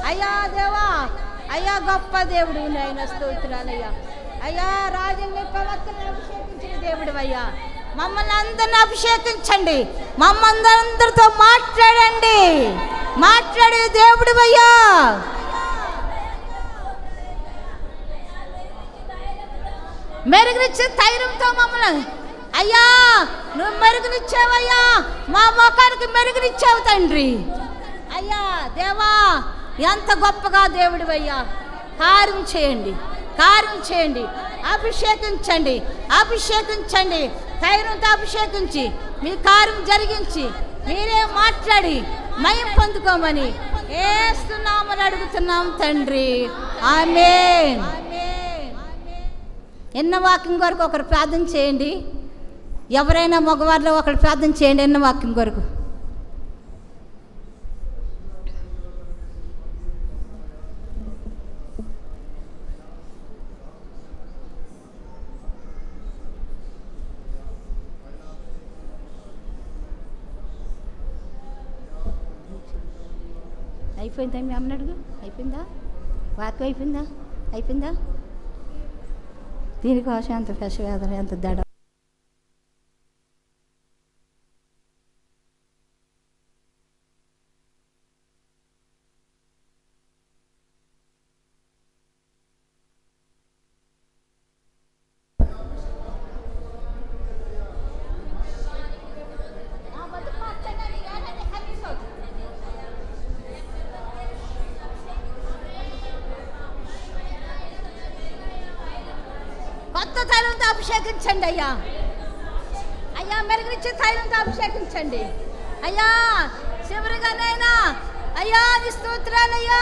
అయ్యా దేవా, అయ్యా గొప్ప దేవుడు నాయన స్తోత్రాలయ్యా. అయ్యా రాజుల్ని ప్రవక్తలను అభిషేకించిన దేవుడు అయ్యా. మమ్మల్ని అందరిని అభిషేకించండి, మమ్మల్ని అందరితో మాట్లాడండి, మాట్లాడే దేవుడు అయ్యా. మెరుగునిచ్చే తైలంతో మమ్మల్ని అయ్యా నువ్వు మెరుగునిచ్చావయ్యా, మా ముఖానికి మెరుగునిచ్చావు తండ్రి. అయ్యా దేవా ఎంత గొప్పగా దేవుడివయ్యా. కార్యం చేయండి, కార్యం చేయండి, అభిషేకించండి, అభిషేకించండి. తైరంతో అభిషేకించి మీ కార్యం జరిగించి మీరే మాట్లాడి మయం పొందుకోమని యేసు నామమున అడుగుతున్నాం తండ్రి. ఆమేన్. ఎన్న వాక్యం కొరకు ఒకరు ప్రార్థన చేయండి. ఎవరైనా మగవారిలో ఒకరు ప్రార్థన చేయండి ఎన్న వాక్యం కొరకు. అయిపోయిందా మీ అమ్మని అడుగు? అయిపోయిందా వాక్యం? అయిపోయిందా? దీనికోసం ఎంత పెసవేదన, ఎంత దడ. కొత్త తైలంతో అభిషేకించండి అయ్యా. అయ్యా మెరుగునిచ్చే తైలంతో అభిషేకించండి అయ్యా. శివరిగానైనా అయ్యా నీ స్తోత్రాలయ్యా.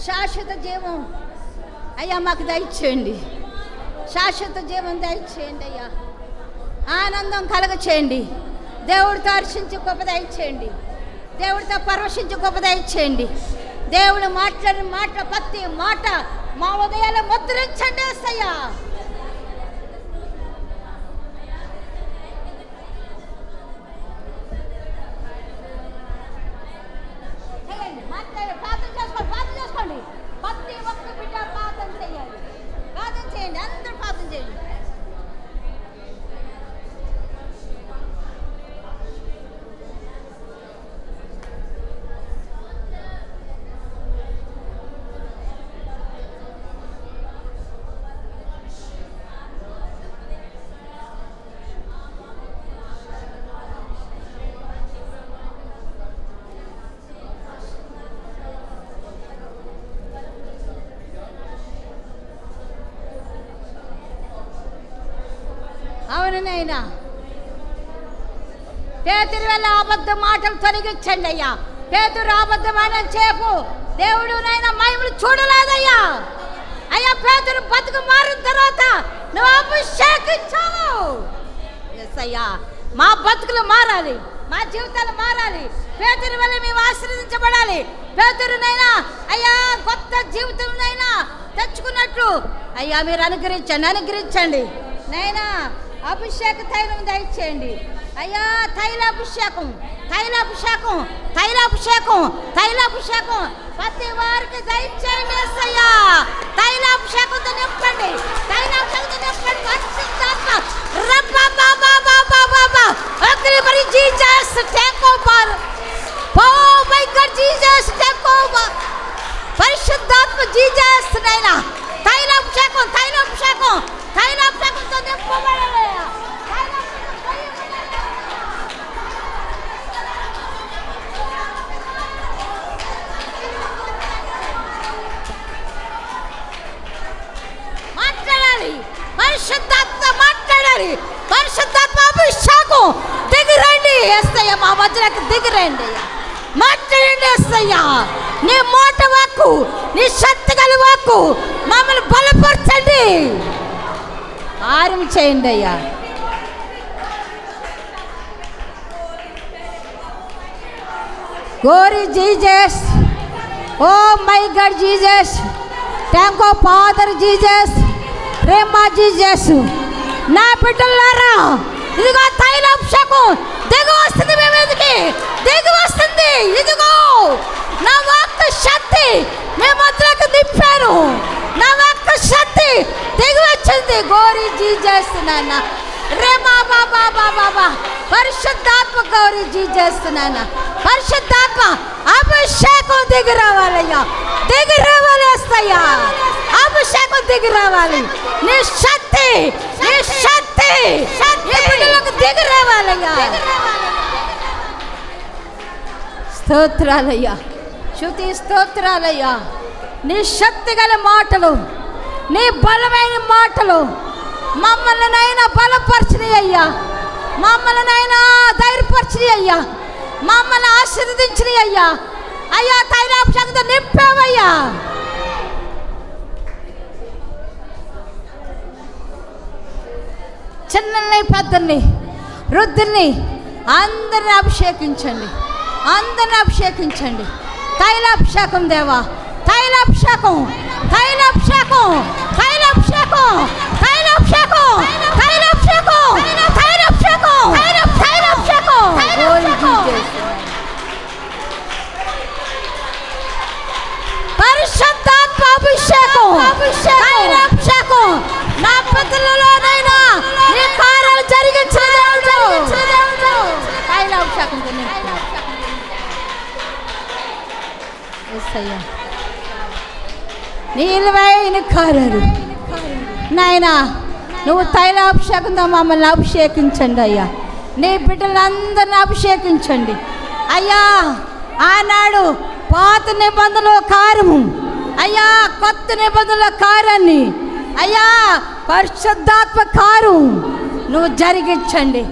శాశ్వత జీవం అయ్యా మాకు దయచేయండి, శాశ్వత జీవం దయచేయండి అయ్యా. ఆనందం కలగ చేయండి. దేవుడితో హర్షించి గొప్ప దయచేయండి, దేవుడితో పరవశించి గొప్ప దయచేయండి. దేవుడు మాట్లాడిన మాట ప్రతి మాట మా ఉదయాలు ముద్రించండి యేసయ్యా. ప్రార్థన చేసుకోండి. ప్రతి ఒక్క బిడ్డ ప్రార్థన చేయాలి, ప్రార్థన చేయండి, అందరూ ప్రార్థన చేయండి. అవునైనా పేతురు వల్ల అబద్ధ మాటలు తొలగించండి అయ్యా. పేతురు అబద్ధమైన చేపు దేవుడు నైనా మహిమలు చూడలేదయ్యా. అయ్యా పేతురు బతుకు మారిన తర్వాత నువ్వు అభిషేకించావు. ఎస్ అయ్యా, మా బతుకులు మారాలి, మా జీవితాలు మారాలి. పేతురు వల్ల మేము ఆశీర్వదించబడాలి. పేతురునైనా అయ్యా కొత్త జీవితంనైనా తెచ్చుకున్నట్లు అయ్యా మీరు అనుగ్రహించండి నైనా. అభిషేక తైలం దయచేయండి అయ్యా. తైలాభిషేకం ప్రతి వారికి దయచేయండి యేసయ్యా. తైలాభిషేకంతో నింపండి, తైలాభిషేకంతో నింపండి. పరిశుద్ధాత్మ అగ్ని Jesus take over. Oh my God Jesus take over. పరిశుద్ధాత్మ జీసస్ నైనా తైలాభిషేకంతో నింపబడాలి. మాట్లాడాలి, పరిశుద్ధాత్మ అభిషేకం దిగిరండి యేసయ్య, మా మధ్యలోకి దిగిరండి. మాట్లాడండి యేసయ్య, నీ మాట వాక్కు, నీ శక్తి గల వాక్కు మమ్మల్ని బలపరచండి, ఆరం చేయండి అయ్యా. Glory Jesus. Oh my God Jesus. Thank you Father Jesus. Prema Jesus. నా బిడ్డలారా ఇదిగో తైలాభిషేకం దిగి వస్తుంది, మీ మీదకి దిగి వస్తుంది. ఇదిగో నా వాక్కు శక్తి మీ మధ్యలోకి దింపాను, నా వాక్కు శక్తి దిగి వచ్చింది. గోరీ జీసస్ నాన్న రేమా బాబా పరిశుద్ధాత్మ గౌరీ జీసస్ నాన్న పరిశుద్ధాత్మ అభిషేకం దిగి రావాలయ్యా, దిగి రావాలి యేసయ్యా, అభిషేకం దిగి రావాలి. నీ శక్తి, నీ శక్తి నీ బిడ్డలకు దిగి రావాలయ్యా. స్తోత్రాలయ్యా, శృతి స్తోత్రాలయ్యా. నీ శక్తి గల మాటలు, నీ బలమైన మాటలు మమ్మల్ని నైనా బలపరిచినాయి అయ్యా, మమ్మల్ని నైనా ధైర్యపరిచినాయి అయ్యా, మమ్మల్ని ఆశీర్వదించినాయి అయ్యా. అయ్యా తైలాభిషేకంతో నింపావయ్యా. చిన్నల్ని పెద్దల్ని వృద్ధుల్ని అందరిని అభిషేకించండి, అందరిని అభిషేకించండి. తైలాభిషేకం దేవా, తైలాభిషేకం, తైలాభిషేకం, తైలాభిషేకం, తైలాభిషేకం, తైలాభిషేకం, తైలాభిషేకం, తైలాభిషేకం. పరిశుద్ధాత్మ అభిషేకం, తైలాభిషేకం నా పిల్లలలోనైనా నీ కార్యాలు జరిగించిన దేవుడు. తైలాభిషేకం యేసయ్యా, నీలమైన కార్యాలు నాయనా నువ్వు తైలాభిషేకంతో మమ్మల్ని అభిషేకించండి అయ్యా. నీ బిడ్డలందరినీ అభిషేకించండి అయ్యా. ఆనాడు పాత నిబంధనల కార్యము అయ్యా, కొత్త నిబంధనల కార్యాన్ని అయ్యా, పరిశుద్ధాత్మ కార్యం నువ్వు జరిగించండి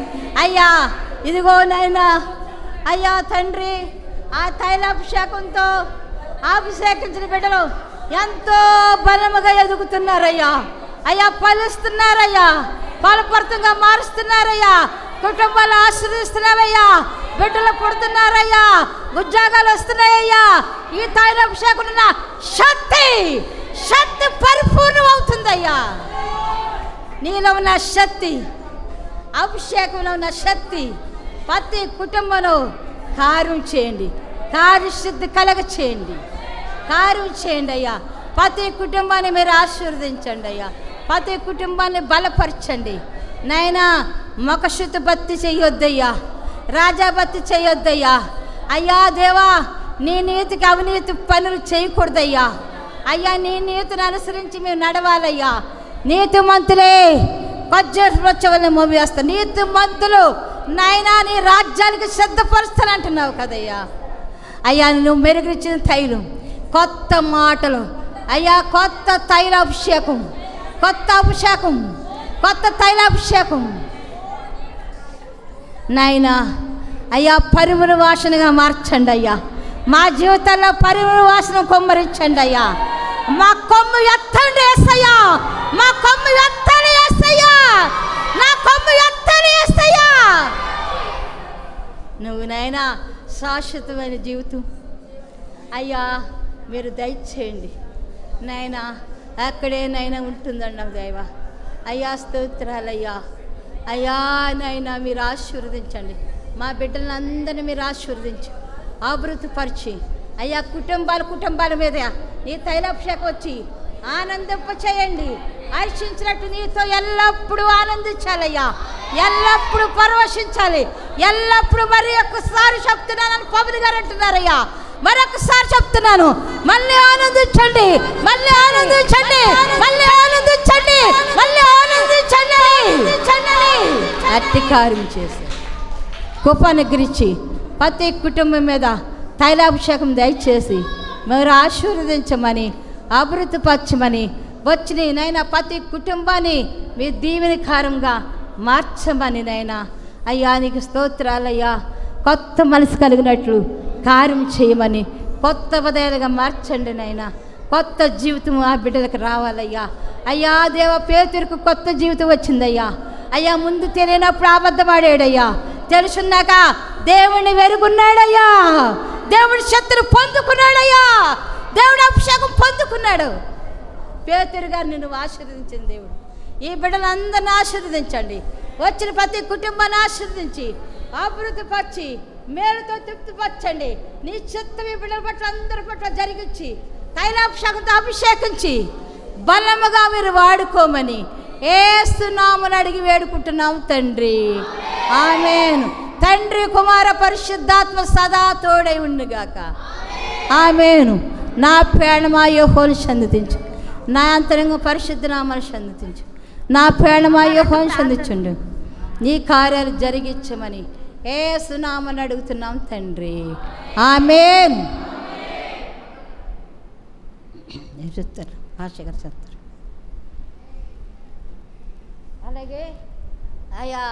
అయ్యా. ఇదిగో నాయనా అయ్యా తండ్రి, ఆ తైలాభిషేకంతో అభిషేకించిన బిడ్డలు ఎంతో బలముగా ఎదుగుతున్నారయ్యా. అయ్యా ఫలిస్తున్నారయ్యా, ఫలపర్తంగా మారుస్తున్నారయ్యా, కుటుంబాలు ఆశ్రయిస్తున్నారయ్యా, బిడ్డలు పుడుతున్నారయ్యా, ఉద్యోగాలు వస్తున్నాయ్యా. ఈ తైలాభిషేకం ఉన్న శక్తి, శక్తి పరిపూర్ణం అవుతుందయ్యా. నీలో ఉన్న శక్తి, అభిషేకంలో ఉన్న శక్తి ప్రతి కుటుంబంలో కార్యం చేయండి, కార్యసిద్ధి కలగ చేయండి, కార్యం చేయండి అయ్యా. ప్రతి కుటుంబాన్ని మీరు ఆశీర్వదించండి అయ్యా, ప్రతి కుటుంబాన్ని బలపరచండి నాయనా. మొకశుద్ధి భక్తి చేయొద్దయ్యా, రాజాభక్తి చేయొద్దయ్యా అయ్యా. దేవా నీ నీతికి అవినీతి పనులు చేయకూడదయ్యా అయ్యా. నీ నీతిని అనుసరించి మేము నడవాలయ్యా. నీతి మంతులే కొజ్జవల్ని మోవేస్తా, నీతి మంతులు నాయనా నీ రాజ్యానికి సిద్ధపరుస్తానంటున్నావు కదయ్యా. అయ్యా నువ్వు మెరుగుచ్చిన తైలం, కొత్త మాటలు అయ్యా, కొత్త తైలాభిషేకం, కొత్త అభిషేకం, కొత్త తైలాభిషేకం నాయనా అయ్యా. పరిమళ వాసనగా మార్చండి అయ్యా. మా జీవితాల్లో పరిమళ వాసన కొమ్మరించండి అయ్యా. మా కొమ్ము ఎత్తండి యేసయ్యా, మా కొమ్ము ఎత్తండి యేసయ్యా, నా కొమ్ము ఎత్తండి యేసయ్యా. నువ్వు నాయనా శాశ్వతమైన జీవితం అయ్యా మీరు దయచేయండి నాయనా. అక్కడే నైనా ఉంటుందండి నాకు దైవ అయ్యా. స్తోత్రాలయ్యా అయ్యా. నైనా మీరు ఆశీర్వదించండి, మా బిడ్డలందరినీ మీరు ఆశీర్వదించి అభివృద్ధిపరిచి అయ్యా. కుటుంబాల మీద నీ తైలాభిషేకం వచ్చి ఆనందింప చేయండి. హర్షించినట్టు నీతో ఎల్లప్పుడూ ఆనందించాలయ్యా, ఎల్లప్పుడూ పరవశించాలి, ఎల్లప్పుడూ. మరి ఒక్కసారి చెప్తున్నానని పవన్ గారు అంటున్నారయ్యా, మరొకసారి చెప్తున్నాను, మళ్ళీ ఆనందించండి, మళ్ళీ ఆనందించండి, మళ్ళీ ఆనందించండి, మళ్ళీ ఆనందించండి. అట్టి కార్యం చేసి కృపనుగ్రహించి ప్రతి కుటుంబం మీద తైలాభిషేకం దయచేసి మీరు ఆశీర్వదించమని, అభివృద్ధిపరచమని వచ్చిన నైనా ప్రతి కుటుంబాన్ని మీ దీవెనకారంగా మార్చమని నైనా అయ్యా. నీకు స్తోత్రాలయ్యా. కొత్త మనసు కలిగినట్లు కార్యం చేయమని, కొత్త ఉదయాలుగా మార్చండి నైనా. కొత్త జీవితం ఆ బిడ్డలకు రావాలయ్యా అయ్యా. దేవ పేతురుకు కొత్త జీవితం వచ్చిందయ్యా అయ్యా. ముందు తెలియనప్పుడు అబద్ధమాడాడయ్యా, తెలుసున్నాక దేవుడిని వెరుగున్నాడయ్యా, దేవుడి శక్తిని పొందుకున్నాడయ్యా, దేవుడు అభిషేకం పొందుకున్నాడు. పేతురు గారిని నువ్వు ఆశీర్వదించిన దేవుడు. ఈ బిడ్డలందరినీ ఆశీర్వదించండి, వచ్చిన ప్రతి కుటుంబాన్ని ఆశీర్వదించి అభివృద్ధిపరిచి మేలుతో తృప్తిపరచండి. నీ చిత్తం ఈ బిడ్డల పట్ల అందరి పట్ల జరిగించి తైలాభిషేకంతో అభిషేకించి బలముగా మీరు వాడుకోమని యేసు నామమున అడిగి వేడుకుంటున్నాం తండ్రి, ఆమేన్. తండ్రి కుమార పరిశుద్ధాత్మ సదా తోడై ఉండుగాక. ఆమేను. నా ప్రాణమా యెహోవాను సన్నిధించు, నా అంతరంగ పరిశుద్ధ నామమును సన్నిధించు. నా ప్రాణమా యెహోవాను సన్నిధించుండు, నీ కార్యాలు జరిగించమని యేసు నామమున అడుగుతున్నాం తండ్రి. ఆమేన్. చెప్తారు భాష గారు చెప్తారు. అలాగే అయ్యా